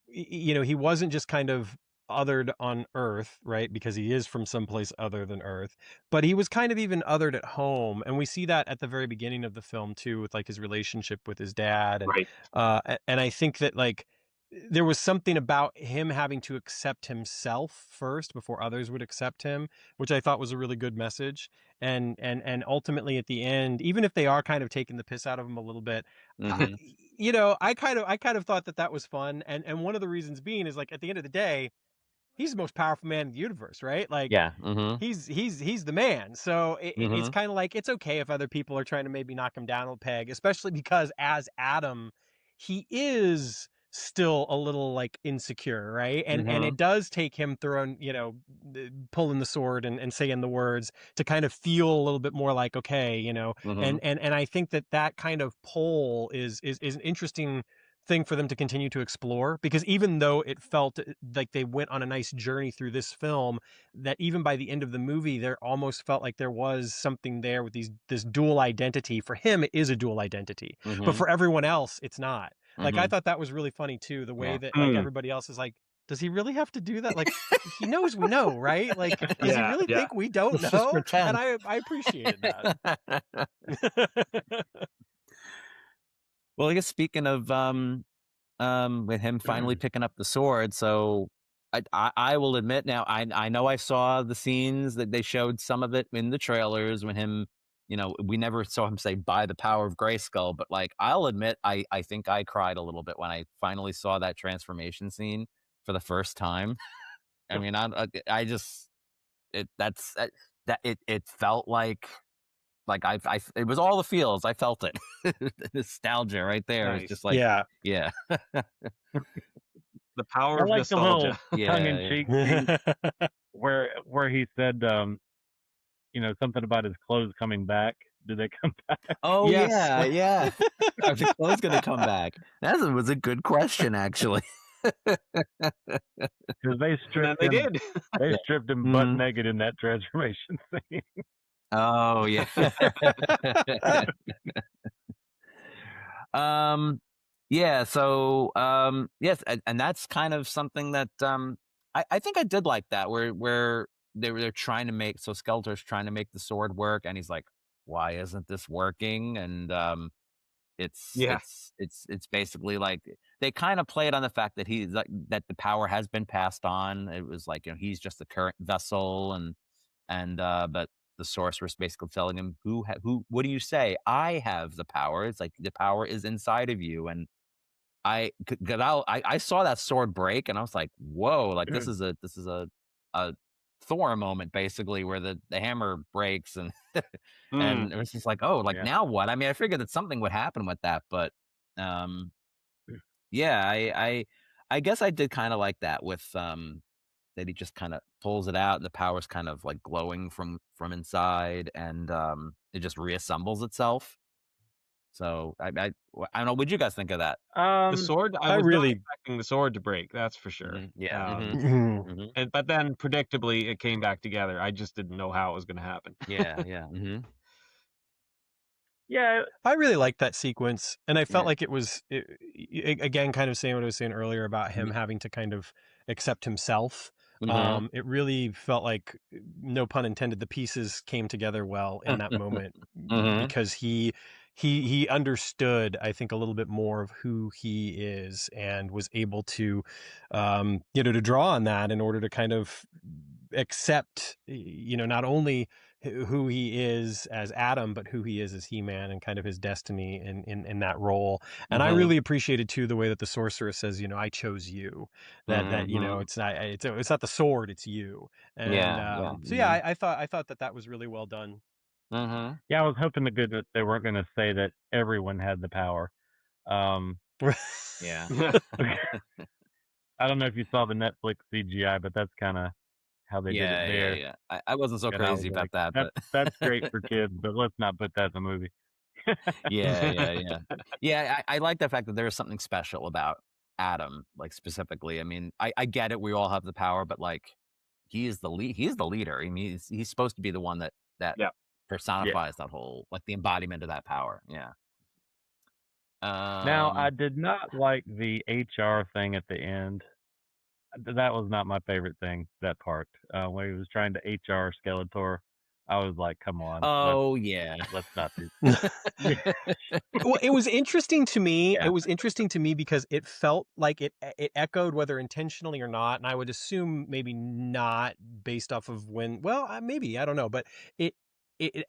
C: you know, he wasn't just kind of othered on Earth, right? Because he is from someplace other than Earth, but he was kind of even othered at home. And we see that at the very beginning of the film too, with like his relationship with his dad. And,
A: Right.
C: and I think that like, there was something about him having to accept himself first before others would accept him, which I thought was a really good message. And ultimately at the end, even if they are kind of taking the piss out of him a little bit,
B: Mhm.
C: you know, I kind of thought that was fun. And one of the reasons being is like, at the end of the day, he's the most powerful man in the universe, right? Like,
B: Yeah. Mhm.
C: he's the man. So it's
B: Mhm.
C: kind of like, it's okay if other people are trying to maybe knock him down a peg, especially because as Adam, he is still a little like insecure, right? And it
B: Mhm.
C: does take him throwing, you know, pulling the sword and saying the words to kind of feel a little bit more like, okay, you know.
B: Mhm.
C: And I think that kind of pull is an interesting thing for them to continue to explore, because even though it felt like they went on a nice journey through this film, that even by the end of the movie there almost felt like there was something there with this dual identity. For him it is a dual identity, but
B: Mhm.
C: for everyone else it's not. Like, I
B: Mhm.
C: thought that was really funny too, the way
B: Yeah.
C: that like
A: Mm.
C: everybody else is like, does he really have to do that? Like, he knows we know, right? Like, does he
A: Yeah,
C: really
A: yeah.
C: think we don't
B: Let's just
C: know?
B: pretend.
C: And I appreciated that.
B: Well, I guess speaking of with him finally picking up the sword, so I will admit now, I know I saw the scenes that they showed some of it in the trailers when him, you know, we never saw him say by the power of Grayskull, but like I'll admit I think I cried a little bit when I finally saw that transformation scene for the first time. I mean, I just that's that it felt like it was all the feels. I felt it. The nostalgia right there is just
A: Nice.
B: like,
C: Yeah.
B: yeah.
A: The power
D: I
A: of
D: like the little
A: nostalgia.
B: Yeah.
D: tongue-in-cheek scene where he said, you know, something about his clothes coming back. Did they come back?
B: Oh
C: Yes.
B: yeah, yeah. Are the clothes gonna come back? That was a good question, actually.
D: Because they
A: And then
D: stripped
A: they
D: him.
A: did.
D: They
B: Yeah.
D: stripped him butt naked in that transformation scene.
B: Oh yeah. um, yeah. So yes, and that's kind of something that I think I did like that where they're trying to make, so Skeletor's trying to make the sword work, and he's like, why isn't this working? And
A: Yeah.
B: it's basically like they kind of played on the fact that he's like that the power has been passed on. It was like, you know, he's just the current vessel, and but the sorceress basically telling him, who what do you say? I have the power. It's like the power is inside of you. And I saw that sword break and I was like, whoa, like this is a Thor moment basically, where the hammer breaks and
A: Mm.
B: and it was just like, oh, like
D: Yeah.
B: now what? I mean, I figured that something would happen with that, but yeah, I guess I did kind of like that with that he just kind of pulls it out and the power's kind of like glowing from inside, and it just reassembles itself. So I don't know, what'd you guys think of that?
A: The sword, I
C: I
A: was not
C: really
A: expecting the sword to break, that's for sure.
B: Yeah.
C: Mhm.
A: But then predictably it came back together. I just didn't know how it was going to happen.
B: Yeah.
D: Yeah.
C: I really liked that sequence, and I felt
B: Yeah.
C: like it was again kind of saying what I was saying earlier about him having to kind of accept himself.
B: Mhm.
C: It really felt like, no pun intended, the pieces came together well in that moment,
B: Mhm.
C: because he understood, I think, a little bit more of who he is, and was able to, you know, to draw on that in order to kind of accept, you know, not only who he is as Adam, but who he is as He-Man, and kind of his destiny in that role. And I
B: Mhm.
C: really appreciated too the way that the sorceress says, you know, I chose you. That you know,
A: Mhm.
C: it's not the sword, it's you. And
B: Yeah.
C: so yeah, I thought that was really well done.
B: Mhm.
D: Yeah. I was hoping that they weren't going to say that everyone had the power.
B: Yeah.
D: I don't know if you saw the Netflix CGI, but that's kind of how they did it there.
B: Yeah. I wasn't so
D: And I was
B: crazy about
D: like,
B: that, but
D: that's great for kids, but let's not put that in the movie.
B: yeah. Yeah, I like the fact that there's something special about Adam, like specifically. I mean, I get it, we all have the power, but like he's the leader. I mean, he's supposed to be the one that
A: Yeah.
B: personifies that whole, like the embodiment of that power. Yeah.
D: Now, I
B: Um
D: did not like the HR thing at the end. that was not my favorite thing. That part when he was trying to HR Skeletor, I was like, come on,
B: Oh yeah.
D: let's not do.
C: Well, it was interesting to me.
D: Yeah.
C: It was interesting to me because it felt like it echoed, whether intentionally or not, and I would assume maybe not based off of when. Well, maybe I don't know, but it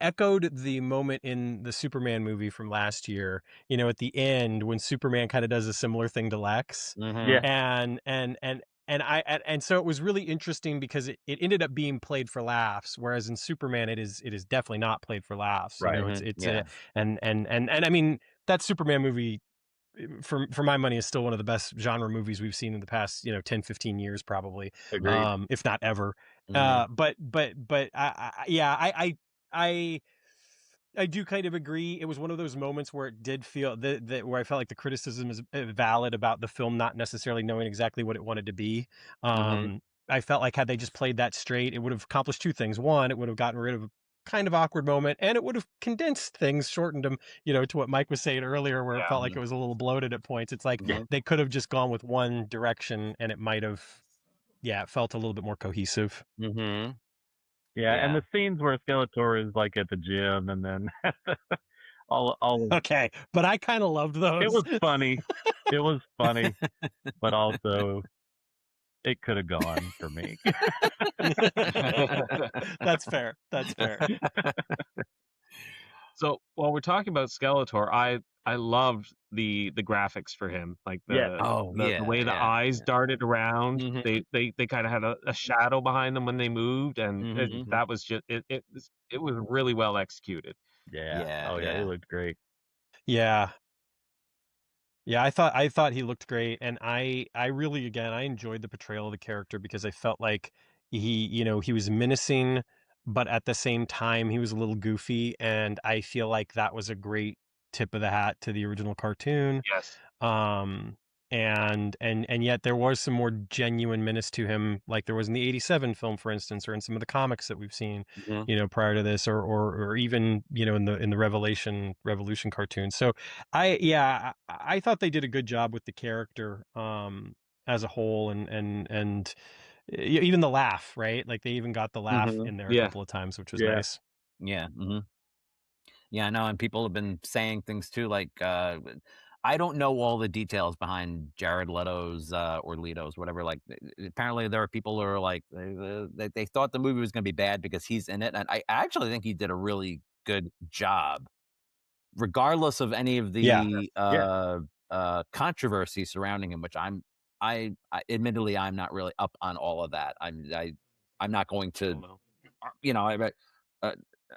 C: echoed the moment in the Superman movie from last year. You know, at the end when Superman kind of does a similar thing to Lex,
D: Yeah.
C: and so it was really interesting because it ended up being played for laughs, whereas in Superman it is definitely not played for laughs.
D: Right.
C: You know, it's
B: Yeah.
C: and I mean that Superman movie for my money is still one of the best genre movies we've seen in the past 10 15 years probably.
D: Agreed.
C: If not ever. But I do kind of agree. It was one of those moments where it did feel that where I felt like the criticism is valid about the film not necessarily knowing exactly what it wanted to be. I felt like had they just played that straight, it would have accomplished two things. One, it would have gotten rid of a kind of awkward moment, and it would have condensed things, shortened them, to what Mike was saying earlier, where it felt like it was a little bloated at points. It's like they could have just gone with one direction, and it might have, it felt a little bit more cohesive.
D: Yeah, and the scenes where Skeletor is like at the gym, and then all
C: okay, but I kind of loved those.
D: It was funny. It was funny, but also it could have gone for me.
C: That's fair. That's fair.
A: So while we're talking about Skeletor, I loved the graphics for him, like the way the eyes darted around. They kind of had a shadow behind them when they moved, and that was just it was really well executed.
D: Yeah. It looked great.
C: Yeah, I thought he looked great, and I really, again, I enjoyed the portrayal of the character because I felt like he was menacing, but at the same time he was a little goofy, and I feel like that was a great tip of the hat to the original cartoon.
A: Yes.
C: And yet there was some more genuine menace to him, like there was in the '87 film, for instance, or in some of the comics that we've seen, prior to this, or even in the Revolution cartoon. So I thought they did a good job with the character as a whole, and even the laugh, right? Like they even got the laugh in there a couple of times, which was nice.
B: Yeah. Yeah, I know, and people have been saying things too, like I don't know all the details behind Jared Leto's or Leto's, whatever. Like, apparently there are people who are like, they thought the movie was going to be bad because he's in it, and I actually think he did a really good job, regardless of any of the controversy surrounding him. Which I admittedly I'm not really up on all of that. I'm not going to,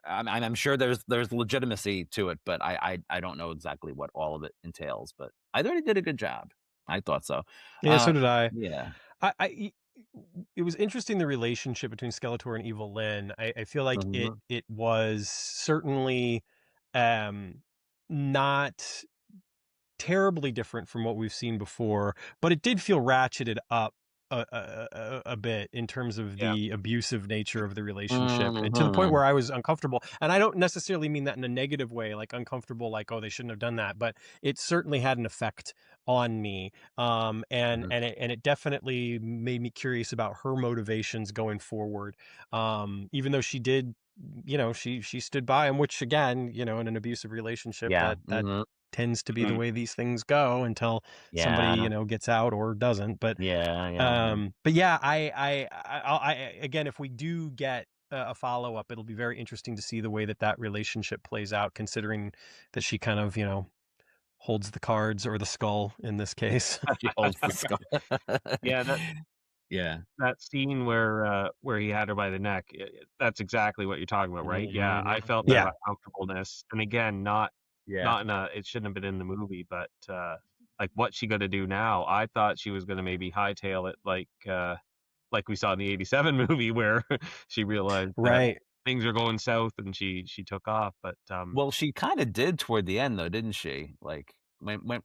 B: I'm sure there's legitimacy to it, but I don't know exactly what all of it entails. But I thought he did a good job. I thought so.
C: Yeah, so did I.
B: Yeah.
C: It was interesting, the relationship between Skeletor and Evil-Lyn. I feel like it was certainly not terribly different from what we've seen before, but it did feel ratcheted up a bit in terms of the abusive nature of the relationship, to the point where I was uncomfortable. And I don't necessarily mean that in a negative way, like uncomfortable, like, oh, they shouldn't have done that, but it certainly had an effect on me. And it definitely made me curious about her motivations going forward. Even though she did, she stood by him, which again, in an abusive relationship, that tends to be the way these things go until somebody gets out or doesn't. But I again, if we do get a follow-up, it'll be very interesting to see the way that relationship plays out, considering that she kind of holds the cards, or the skull in this case.
B: She holds the skull.
A: That scene where he had her by the neck, that's exactly what you're talking about, right? I felt that uncomfortableness, and again, not in it shouldn't have been in the movie, but like, what's she gonna do now? I thought she was gonna maybe hightail it, like we saw in the '87 movie, where she realized that things are going south and she took off. But
B: well, she kind of did toward the end, though, didn't she? Like when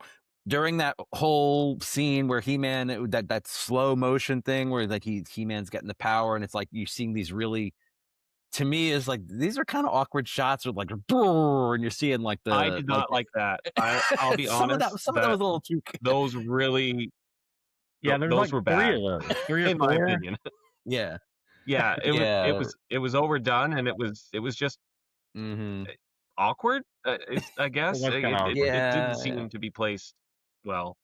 B: during that whole scene where He-Man, that slow motion thing where like He-Man's getting the power, and it's like you're seeing these really, to me, is like, these are kind of awkward shots with like, and you're seeing like the.
A: I did not like that. I'll be honest.
B: Some of that was a little too.
A: Those really,
D: Yeah, there's
A: those
D: like
A: were
D: 3
A: bad,
D: of those, 3 or
A: in my
D: 4.
A: opinion.
B: Yeah.
A: Yeah, it
B: Yeah.
A: was overdone, and it was just
B: Mm-hmm.
A: awkward. I
D: It
A: guess
D: was kinda awkward.
A: it didn't
B: Yeah.
A: seem to be placed well.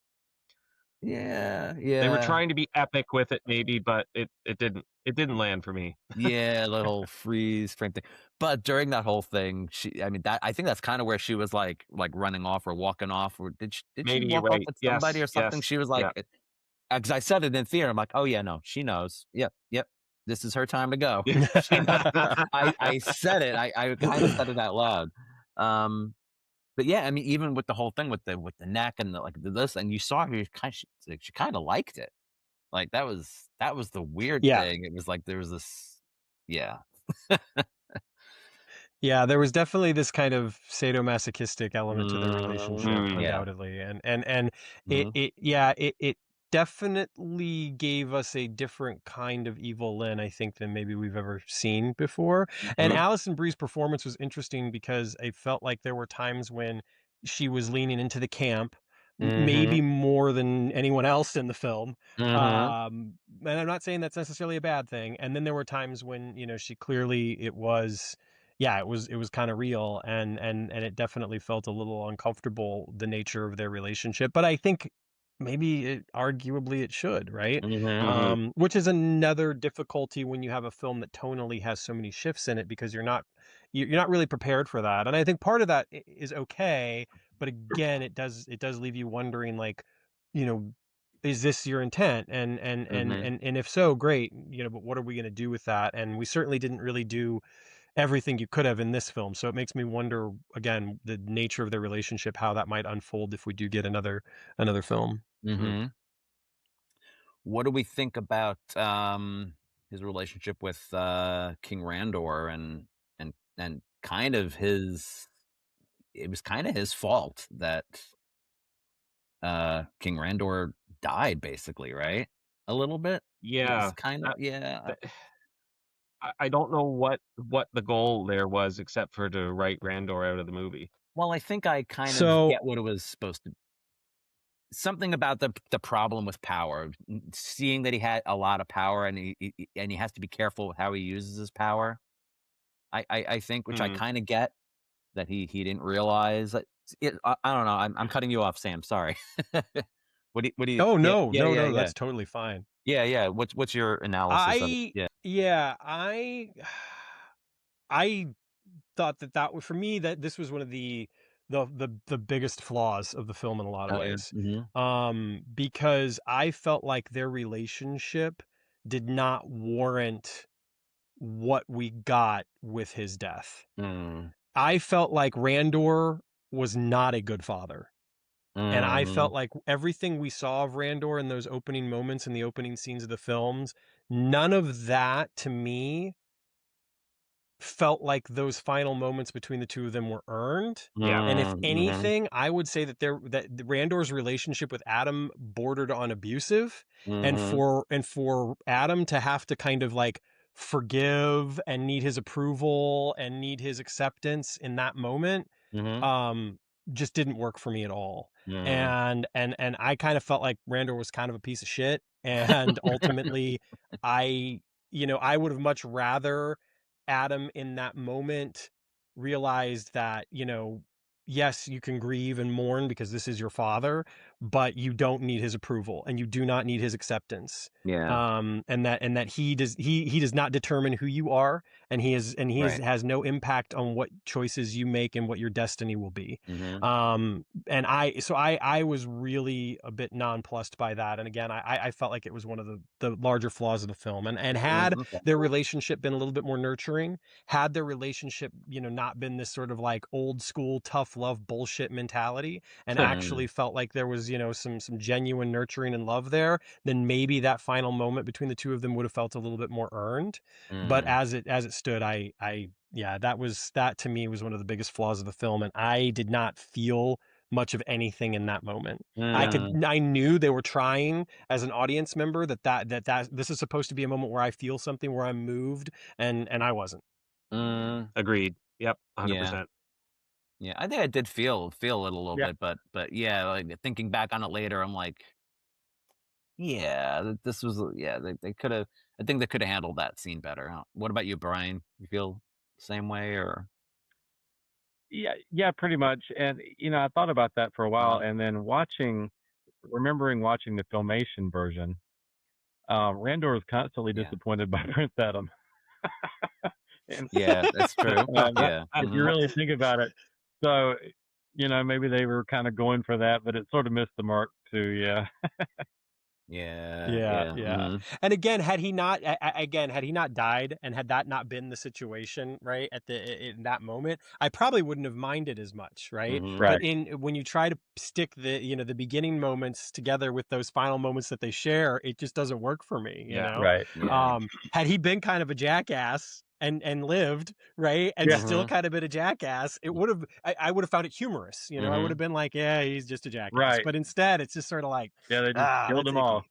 B: Yeah.
A: They were
B: Yeah.
A: trying to be epic with it, maybe, but it didn't land for me.
B: Yeah, the whole freeze frame thing. But during that whole thing, I think that's kind of where she was like running off or walking off, or did she
A: Maybe you're
B: walk off
A: right.
B: with somebody
A: Yes,
B: or something?
A: yes,
B: She was like,
A: yeah.
B: because I said it in theater. I'm like, oh yeah, no, she knows. Yep, yep. This is her time to go. She knows. I said it. I kind of said it out loud. But yeah, I mean, even with the whole thing with the neck and this, and you saw her, she kind of liked it. Like that was the weird thing. It was like there was this, yeah.
C: Yeah, there was definitely this kind of sadomasochistic element to their relationship,
A: Mm.
B: Yeah.
C: undoubtedly, and
B: Mhm.
C: it definitely gave us a different kind of Evil-Lyn, I think, than maybe we've ever seen before. And
B: Mhm.
C: Alison Brie's performance was interesting because I felt like there were times when she was leaning into the camp, maybe more than anyone else in the film.
B: Mhm.
C: And I'm not saying that's necessarily a bad thing. And then there were times when, she clearly it was kind of real, and it definitely felt a little uncomfortable, the nature of their relationship. But I think maybe arguably it should, right?
B: Mhm.
C: Which is another difficulty when you have a film that tonally has so many shifts in it, because you're not really prepared for that. And I think part of that is okay, but again, it does leave you wondering, like, is this your intent? And if so, great, but what are we going to do with that? And we certainly didn't really do everything you could have in this film. So it makes me wonder, again, the nature of their relationship, how that might unfold if we do get another film.
B: Mhm. What do we think about his relationship with King Randor, and kind of it was kind of his fault that King Randor died, basically, right? A little bit. It was
A: Yeah.
B: kind of,
A: Uh,
B: yeah.
A: th- I don't know what the goal there was, except for to write Randor out of the movie.
B: Well, I think I kind of
C: So
B: get what it was supposed to. Something about the problem with power, seeing that he had a lot of power, and he has to be careful with how he uses his power. I think, which I
A: Mm.
B: kind of get, that he didn't realize that. I don't know. I'm cutting you off, Sam. Sorry. What do you?
C: Oh,
B: Yeah,
C: no,
B: yeah, yeah,
C: no,
B: yeah,
C: that's totally fine.
B: yeah. What's your analysis of it?
C: I
B: Yeah.
C: Yeah, I thought that was, for me, that this was one of the biggest flaws of the film in a lot of
B: Oh yeah.
C: ways. Because I felt like their relationship did not warrant what we got with his death.
B: Mm.
C: I felt like Randor was not a good father. And I
B: Mhm.
C: felt like everything we saw of Randor in those opening moments, in the opening scenes of the films, none of that, to me, felt like those final moments between the two of them were earned.
A: Yeah.
C: And if
B: Mhm.
C: anything, I would say that Randor's relationship with Adam bordered on abusive, and
B: Mhm.
C: for Adam to have to kind of like forgive and need his approval and need his acceptance in that moment,
B: Mhm.
C: um just didn't work for me at all.
B: Mhm.
C: And I kind of felt like Randor was kind of a piece of shit, and ultimately I I would have much rather Adam in that moment realized that, yes, you can grieve and mourn because this is your father, but you don't need his approval and you do not need his acceptance.
B: Yeah.
C: And that he does not determine who you are, and
B: Right.
C: has no impact on what choices you make and what your destiny will be.
B: Mhm.
C: And I was really a bit nonplussed by that. And again, I felt like it was one of the larger flaws of the film. And had
B: Okay.
C: their relationship been a little bit more nurturing, had their relationship, not been this sort of like old school tough love bullshit mentality, and actually felt like there was, some genuine nurturing and love there, then maybe that final moment between the two of them would have felt a little bit more earned. But
B: Mm.
C: as it stood, yeah, that to me was one of the biggest flaws of the film, and I did not feel much of anything in that moment.
B: Mm.
C: I knew they were trying, as an audience member, that this is supposed to be a moment where I feel something, where I'm moved, and I wasn't.
B: Mm.
A: Agreed. Yep.
B: Yeah.
A: 100%.
B: Yeah. I think I did feel it a little
C: Yeah.
B: bit, but yeah, like thinking back on it later, I'm like, Yeah, this was they could have. I think they could have handled that scene better. What about you, Brian? You feel the same way, or
D: Yeah, pretty much. And I thought about that for a while,
B: uh,
D: and then remembering watching the filmation version, Randor was constantly
B: yeah,
D: disappointed by Prince Adam. And
B: yeah, that's true. Yeah,
D: if you really think about it, so maybe they were kind of going for that, but it sort of missed the mark too. Yeah.
C: Yeah.
B: mhm,
C: And again, had he not died, and had that not been the situation, right, in that moment, I probably wouldn't have minded as much, right?
B: mhm,
D: Right.
C: But when you try to stick the beginning moments together with those final moments that they share, it just doesn't work for me,
A: Yeah.
D: Right.
B: yeah,
C: Had he been kind of a jackass and lived, right, and
D: Yeah.
C: still
B: mhm,
C: kind of been a jackass, I would have found it humorous, I would
B: mhm,
C: have been like, yeah, he's just a jackass.
D: Right.
C: But instead, it's just sort of like,
D: Yeah, they just killed
C: that's
D: them all.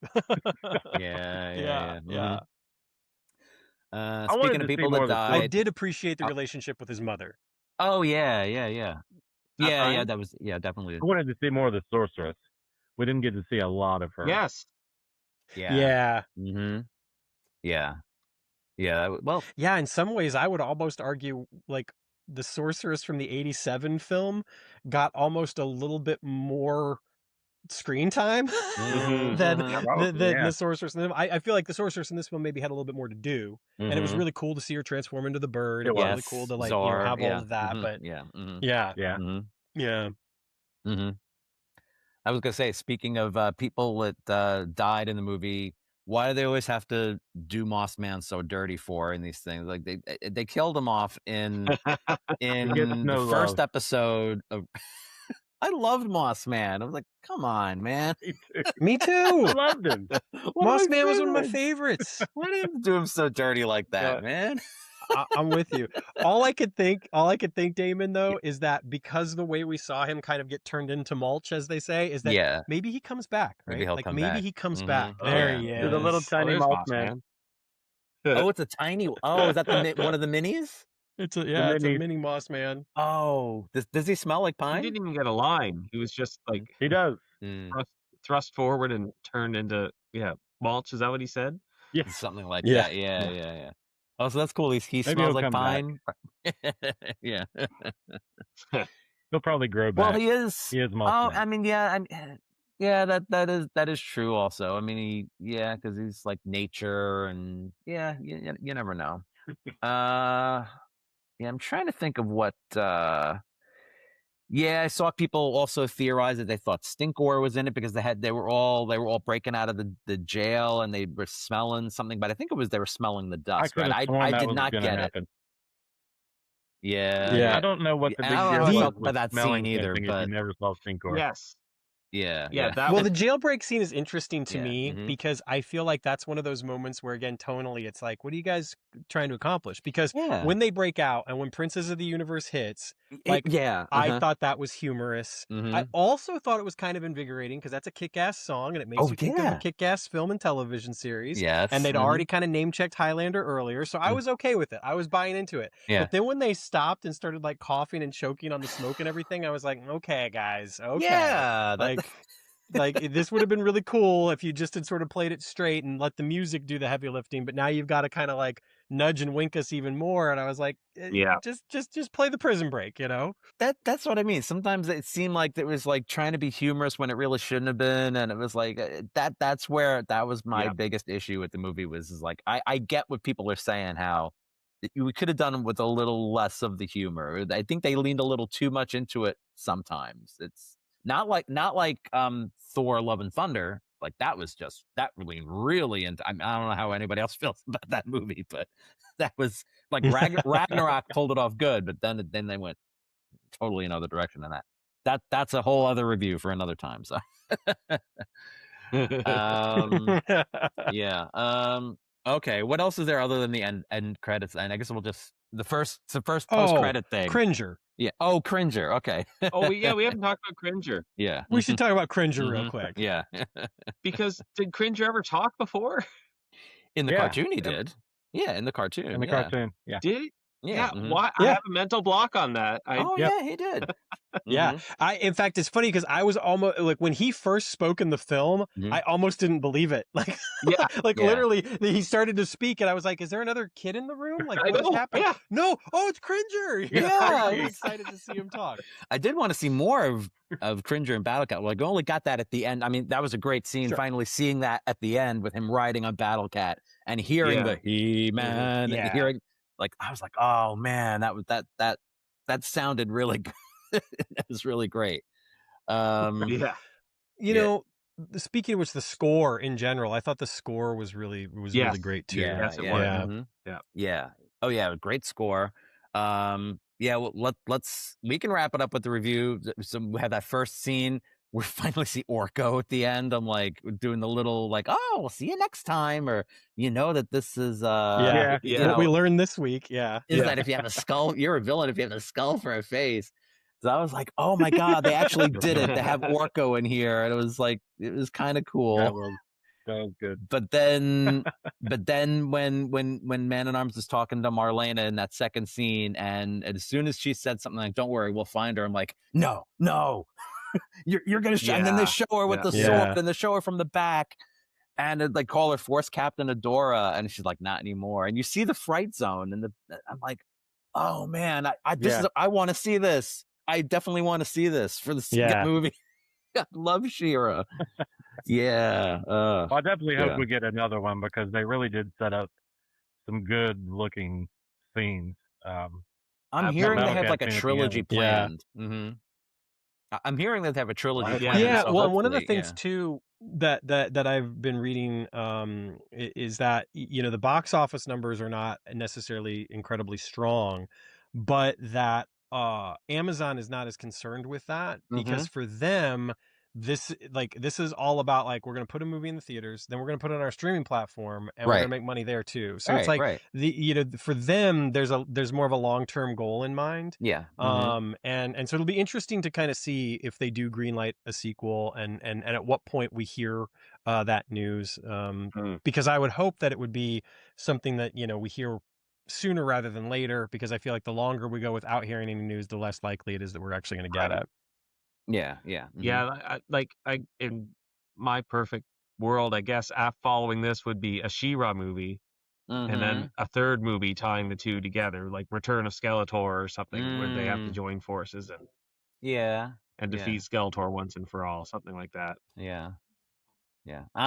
B: yeah.
C: yeah.
D: I
B: Speaking
D: wanted
B: of
D: to see
B: people
D: more
B: that
D: of the
C: I
B: died,
C: did appreciate the
B: oh,
C: relationship with his mother.
B: oh yeah,
A: Brian?
B: that was definitely,
D: I wanted to see more of the sorceress. We didn't get to see a lot of her.
A: Yes.
C: Yeah.
B: mhm, yeah. Well,
C: Yeah, in some ways, I would almost argue like the Sorceress from the 87 film got almost a little bit more screen time
B: mhm,
C: than
B: mhm,
D: Probably, yeah.
C: the Sorceress in this. I feel like the Sorceress in this one maybe had a little bit more to do, and it was
B: mhm.
C: really cool to see her transform into the bird.
D: It
C: It was
D: was.
C: really cool
B: Yes,
C: to
B: Zor,
C: have all
B: yeah,
C: of that. But
B: yeah,
C: yeah,
D: Yeah.
C: yeah.
B: I was gonna say, speaking of people that died in the movie, why do they always have to do Moss Man so dirty for in these things? Like they killed him off in
D: He gets
B: the
D: no
B: first
D: love.
B: episode of. I loved Moss Man. I was like, come on, man.
C: Me
D: I
C: too.
D: loved him.
B: One of
C: Moss
B: my
C: Man was one of my
B: favorites.
C: favorites.
B: Why do you have to do him so dirty like that, man?
C: I'm with you. All I could think, Damon, though, is that because the way we saw him kind of get turned into mulch, as they say, is that
B: Yeah,
C: maybe he comes back,
B: maybe
C: right?
B: he'll
C: Like
B: come
C: maybe
B: back.
C: he comes
B: Mhm,
C: back.
A: Oh,
C: There
B: yeah,
C: he
D: There's a little
C: is.
D: tiny
A: there's
D: mouse
A: Moss
D: man.
B: Oh, it's a tiny. Oh, is that one of the minis?
C: It's
D: The
C: a
D: mini.
C: mini Moss Man.
B: Oh, does he smell like
A: He
B: pine?
A: didn't even get a line. He was just like
D: He does.
B: Mm,
A: thrust forward and turned into mulch. Is that what he said?
D: Yeah.
B: something like
C: Yeah.
B: that. Yeah. Oh, so that's cool. He
D: Maybe
B: smells
D: he'll
B: like
D: come back.
B: pine. Yeah.
D: He'll probably grow
B: Well,
D: back.
B: he is.
D: He is mouse
B: Oh,
D: man.
B: I mean, yeah. That is true. Also, I mean, because he's like nature, and you never know. Yeah, I'm trying to think of what. Yeah, I saw people also theorize that they thought Stinkor was in it because they were all breaking out of the jail and they were smelling something, but I think it was they were smelling the
D: I
B: dust.
D: could
B: Right?
D: have sworn
B: I
D: that
B: did
D: was
B: not
D: going to
B: get it.
D: happen.
B: Yeah.
D: I don't know what the
B: Yeah,
D: big
B: I don't know
D: deal
B: how I
D: was
B: felt
D: with
B: about that
D: smelling
B: scene either,
D: something if
B: but
D: you never saw Stinkor.
A: Yes.
B: yeah.
A: That
C: Well,
A: was
C: the jailbreak scene is interesting to
B: Yeah,
C: me
B: mhm.
C: because I feel like that's one of those moments where, again, tonally, it's like, what are you guys trying to accomplish? Because
B: Yeah.
C: when they break out and when Princess of the Universe hits, like,
B: Yeah.
C: I
B: Uh-huh.
C: thought that was humorous. I
B: Mhm.
C: also thought it was kind of invigorating because that's a kick-ass song and it makes
B: Oh,
C: you think of a
B: yeah.
C: kick-ass film and television series.
B: Yes.
C: And they'd
B: mhm.
C: already kind of name-checked Highlander earlier, so I was okay with it. I was buying into it.
B: Yeah.
C: But then when they stopped and started like coughing and choking on the smoke and everything, I was like, okay, guys, okay.
B: Yeah.
C: Like this would have been really cool if you just had sort of played it straight and let the music do the heavy lifting, but now you've got to kind of like nudge and wink us even more. And I was like,
A: Yeah.
C: just play the Prison Break, you know?
B: That's what I mean. Sometimes it seemed like it was like trying to be humorous when it really shouldn't have been, and it was like that's where that was my
A: Yeah.
B: biggest issue with the movie is like I get what people are saying, how we could have done it with a little less of the humor. I think they leaned a little too much into it sometimes. It's not like Thor: Love and Thunder. Like that leaned really into. I don't know how anybody else feels about that movie, but that was like Ragnarok pulled it off good, but then they went totally another direction than that. That's a whole other review for another time. So, yeah. Okay. What else is there other than the end credits? And I guess we'll just the first post credit thing.
C: Cringer.
B: Yeah. Oh, Cringer. Okay.
A: we haven't talked about Cringer
B: Yeah.
C: We should talk about Cringer real quick.
B: Yeah.
A: because did Cringer ever talk before?
B: In the
D: Yeah.
B: cartoon, he did. Yeah, in the cartoon.
D: In the cartoon. Yeah.
A: Did he? Yeah,
B: mhm.
A: why? I have a mental block on that.
B: Yeah, he did.
C: Yeah. In fact, it's funny because I was almost like when he first spoke in the film, I almost didn't believe it. Like,
A: Yeah.
C: literally, he started to speak, and I was like, "Is there another kid in the room? Like, what is happening?"
A: Yeah.
C: No, oh, it's Cringer.
B: Yeah,
C: I was excited to see him talk.
B: I did want to see more of Cringer and Battlecat. Like, I only got that at the end. I mean, that was a great scene.
C: Sure.
B: Finally seeing that at the end with him riding on Battlecat and hearing the He-Man and hearing, like, I was like, oh man, that sounded really good. It was really great.
C: You know, speaking of which, the score in general, I thought the score was really great too.
A: Yes, it was.
B: Yeah. Oh yeah, great score. Well, we can wrap it up with the review. So we have that first scene. We finally see Orko at the end. I'm like doing the little like, oh, we'll see you next time, or that this is
C: what we learned this week. Yeah,
B: is that if you have a skull, you're a villain. If you have a skull for a face. So I was like, oh my god, they actually did it. They have Orko in here, and it was kind of cool.
D: That was good.
B: But then when Man-at-Arms is talking to Marlena in that second scene, and as soon as she said something like, "Don't worry, we'll find her," I'm like, no, you're gonna show. And then they show her with the sword, and they show her from the back, and they call her Force Captain Adora, and she's like, not anymore. And you see the Fright Zone, and I'm like, oh man, I want to see this. I definitely want to see this for the second movie. I love She-Ra.
D: Well, I definitely hope we get another one because they really did set up some good looking scenes.
B: I'm hearing they have like a trilogy planned. I'm hearing that they have a trilogy planned.
C: Yeah, so well, one of the things too that I've been reading is that the box office numbers are not necessarily incredibly strong, but that Amazon is not as concerned with that because for them this is all about like, we're going to put a movie in the theaters, then we're going to put it on our streaming platform, and we're going to make money there too. So it's like for them there's more of a long-term goal in mind. And so it'll be interesting to kind of see if they do greenlight a sequel and at what point we hear that news, because I would hope that it would be something that we hear sooner rather than later, because I feel like the longer we go without hearing any news, the less likely it is that we're actually going to get it.
A: I in my perfect world, I guess following this would be a She-Ra movie, and then a third movie tying the two together, like Return of Skeletor or something, where they have to join forces and defeat Skeletor once and for all, something like that.
B: I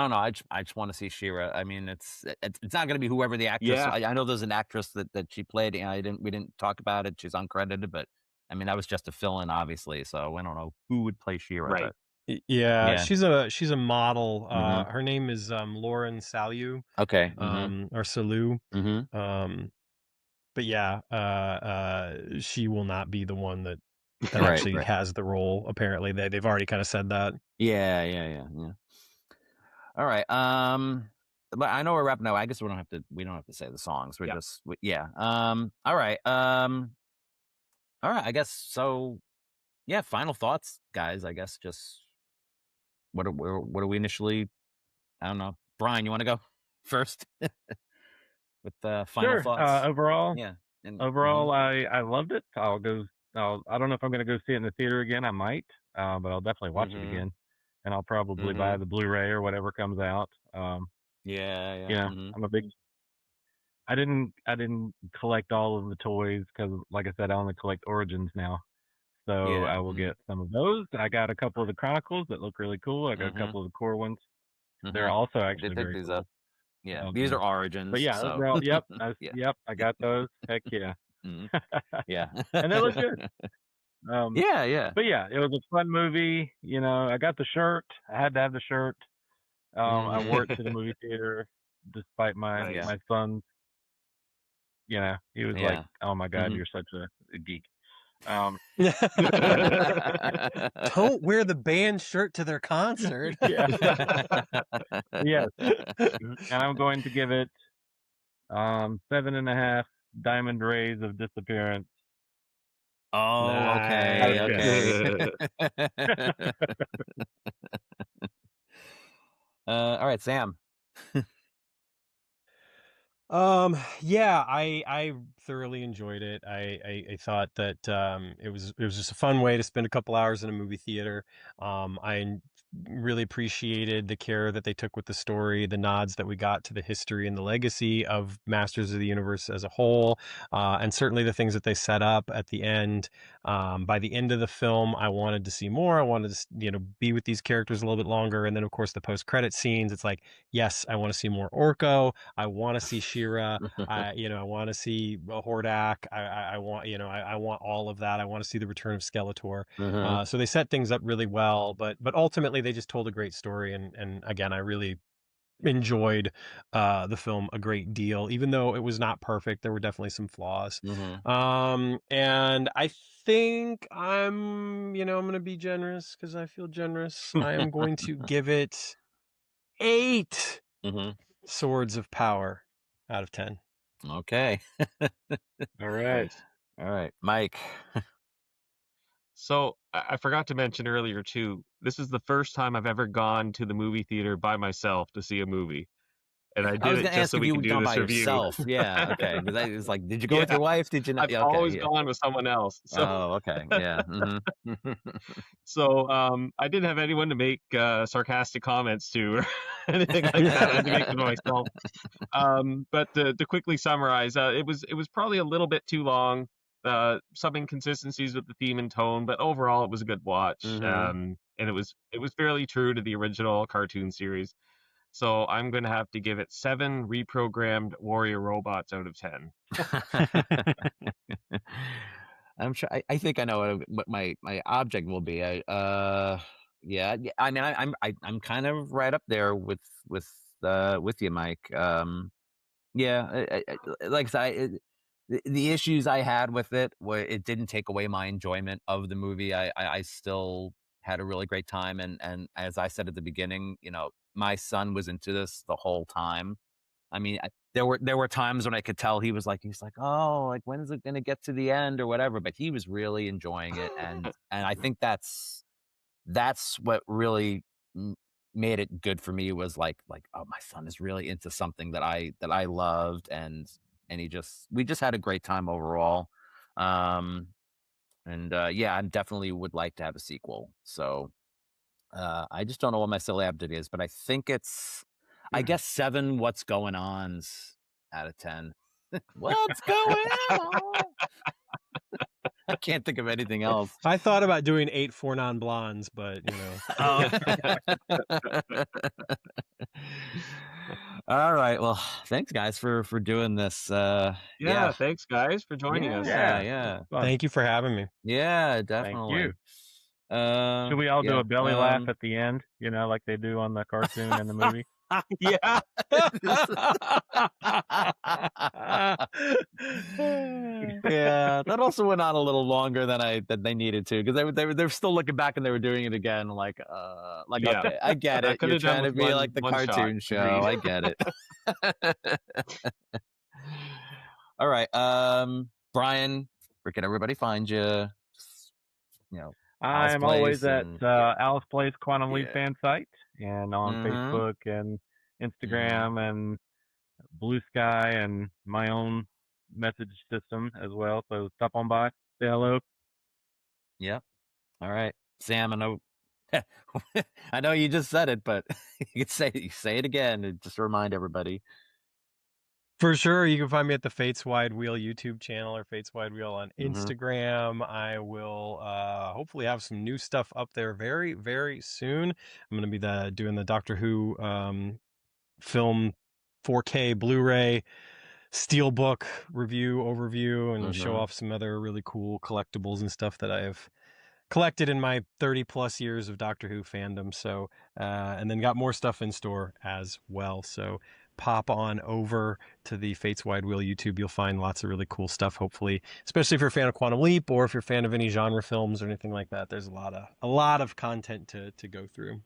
B: don't know. I just want to see She-Ra. I mean, it's not going to be whoever the actress. I know there's an actress that she played. We didn't talk about it. She's uncredited, but I mean, that was just a fill-in, obviously. So I don't know who would play She-Ra.
A: Right.
C: She's a model. Her name is Lauren Salu.
B: Okay.
C: Or Salu. But she will not be the one that actually has the role. Apparently, they've already kind of said that.
B: Yeah. All right. But I know we're wrapping up. I guess we don't have to say the songs. We're just all right. All right, I guess so. Yeah, final thoughts, guys. I guess just what are we initially? I don't know. Brian, you want to go first with final thoughts?
D: Overall,
B: overall,
D: I loved it. I don't know if I'm going to go see it in the theater again. I might, but I'll definitely watch it again, and I'll probably buy the Blu-ray or whatever comes out. I'm a big. I didn't collect all of the toys because, like I said, I only collect Origins now. So I will get some of those. I got a couple of the Chronicles that look really cool. I got a couple of the core ones. They're also actually very cool.
B: Yeah, these are Origins.
D: But
B: so.
D: Yep, I got those. Heck yeah.
B: Yeah.
D: And they look good. But it was a fun movie. I got the shirt. I had to have the shirt. I wore it to the movie theater despite my son's. He was like, "Oh my God, you're such a geek."
C: Don't wear the band shirt to their concert.
D: Yes. And I'm going to give it 7.5 diamond rays of disappearance.
B: Oh, okay. All right, Sam.
C: I thoroughly enjoyed it. I thought that it was just a fun way to spend a couple hours in a movie theater. I really appreciated the care that they took with the story, the nods that we got to the history and the legacy of Masters of the Universe as a whole, and certainly the things that they set up at the end. By the end of the film, I wanted to see more. I wanted to, be with these characters a little bit longer. And then, of course, the post-credit scenes. It's like, yes, I want to see more Orko. I want to see She-Ra. I want to see Hordak. I want, I want all of that. I want to see the return of Skeletor. So they set things up really well, but ultimately they just told a great story. And again, I really enjoyed the film a great deal, even though it was not perfect. There were definitely some flaws. And I think I'm going to be generous because I feel generous. I am going to give it 8 swords of power out of 10.
B: Okay.
D: All right.
A: Nice.
B: All right, Mike.
A: So I forgot to mention earlier too, this is the first time I've ever gone to the movie theater by myself to see a movie. And I
B: I was
A: did
B: going
A: it
B: to
A: just
B: ask
A: so
B: if
A: we
B: you
A: could
B: were
A: do
B: going
A: this
B: by
A: review.
B: yourself. Yeah, okay. Because I was like, did you go with your wife? Did you not?
A: I've
B: Okay,
A: always
B: yeah.
A: gone with someone else. So
B: Oh, okay. Yeah.
A: so I didn't have anyone to make sarcastic comments to or anything like that. I had to make them myself. But to quickly summarize, it was probably a little bit too long. Some inconsistencies with the theme and tone, but overall it was a good watch. And it was fairly true to the original cartoon series. So I'm going to have to give it 7 reprogrammed warrior robots out of 10.
B: I'm sure. I think I know what my object will be. Yeah. I mean, I'm kind of right up there with you, Mike. Yeah. Like I said, the issues I had with it were it didn't take away my enjoyment of the movie. I still had a really great time, and as I said at the beginning, my son was into this the whole time. I mean, there were times when I could tell he's like, oh, like when is it going to get to the end or whatever? But he was really enjoying it, and I think that's what really made it good for me was like, oh, my son is really into something that I loved, and we just had a great time overall. Yeah, I definitely would like to have a sequel. So I just don't know what my silly object is, but I think it's, I guess 7 what's going ons out of 10. What's going on? I can't think of anything else.
C: I thought about doing 8 4 non-blondes, but
B: All right. Well, thanks guys for doing this.
A: Yeah, thanks guys for joining us.
B: Yeah.
C: Thank you for having me.
B: Yeah, definitely.
D: Thank you. Should we all do a belly laugh at the end? Like they do on the cartoon and the movie.
A: Yeah.
B: Yeah, that also went on a little longer than they needed to, because they're still looking back and they were doing it again.
A: Yeah.
B: Okay, I get it. You're trying to be like the cartoon show. I get it. All right, Brian, where can everybody find you?
D: I'm always at Alice Plays Quantum Leap fan site, and on Facebook and Instagram and Blue Sky and my own message system as well. So stop on by, say hello.
B: Yep. All right, Sam. I know. I know you just said it, but you can say it again and just remind everybody.
C: For sure, you can find me at the Fates Wide Wheel YouTube channel or Fates Wide Wheel on Instagram. I will hopefully have some new stuff up there very, very soon. I'm going to be doing the Doctor Who film 4K Blu-ray Steelbook review overview and show off some other really cool collectibles and stuff that I have collected in my 30 plus years of Doctor Who fandom. So and then got more stuff in store as well. So pop on over to the Fates Wide Wheel YouTube. You'll find lots of really cool stuff, hopefully, especially if you're a fan of Quantum Leap or if you're a fan of any genre films or anything like that. There's a lot of content to go through.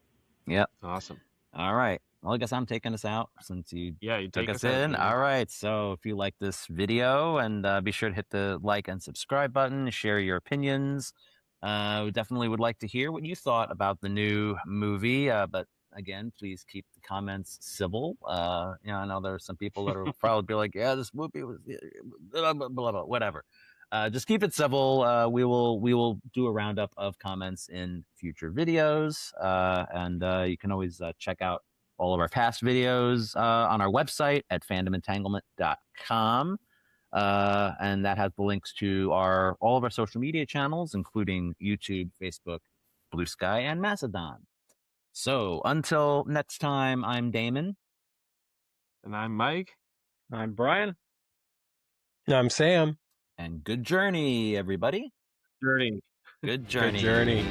B: Yep.
A: Awesome.
B: All right. Well, I guess I'm taking us out since you took us in. All right. So if you like this video, and be sure to hit the like and subscribe button, share your opinions. We definitely would like to hear what you thought about the new movie. But again, please keep the comments civil. I know there are some people that will probably be like, yeah, this movie was blah, blah, blah, blah, whatever. Just keep it civil. We will do a roundup of comments in future videos. And you can always check out all of our past videos on our website at fandomentanglement.com. And that has the links to all of our social media channels, including YouTube, Facebook, Blue Sky, and Mastodon. So until next time, I'm Damon.
A: And I'm Mike.
D: I'm Brian.
C: And I'm Sam.
B: And good journey, everybody.
A: Journey.
B: Good journey.
C: Good journey.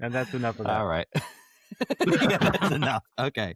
D: And that's enough of that.
B: All right. Yeah, that's enough. Okay.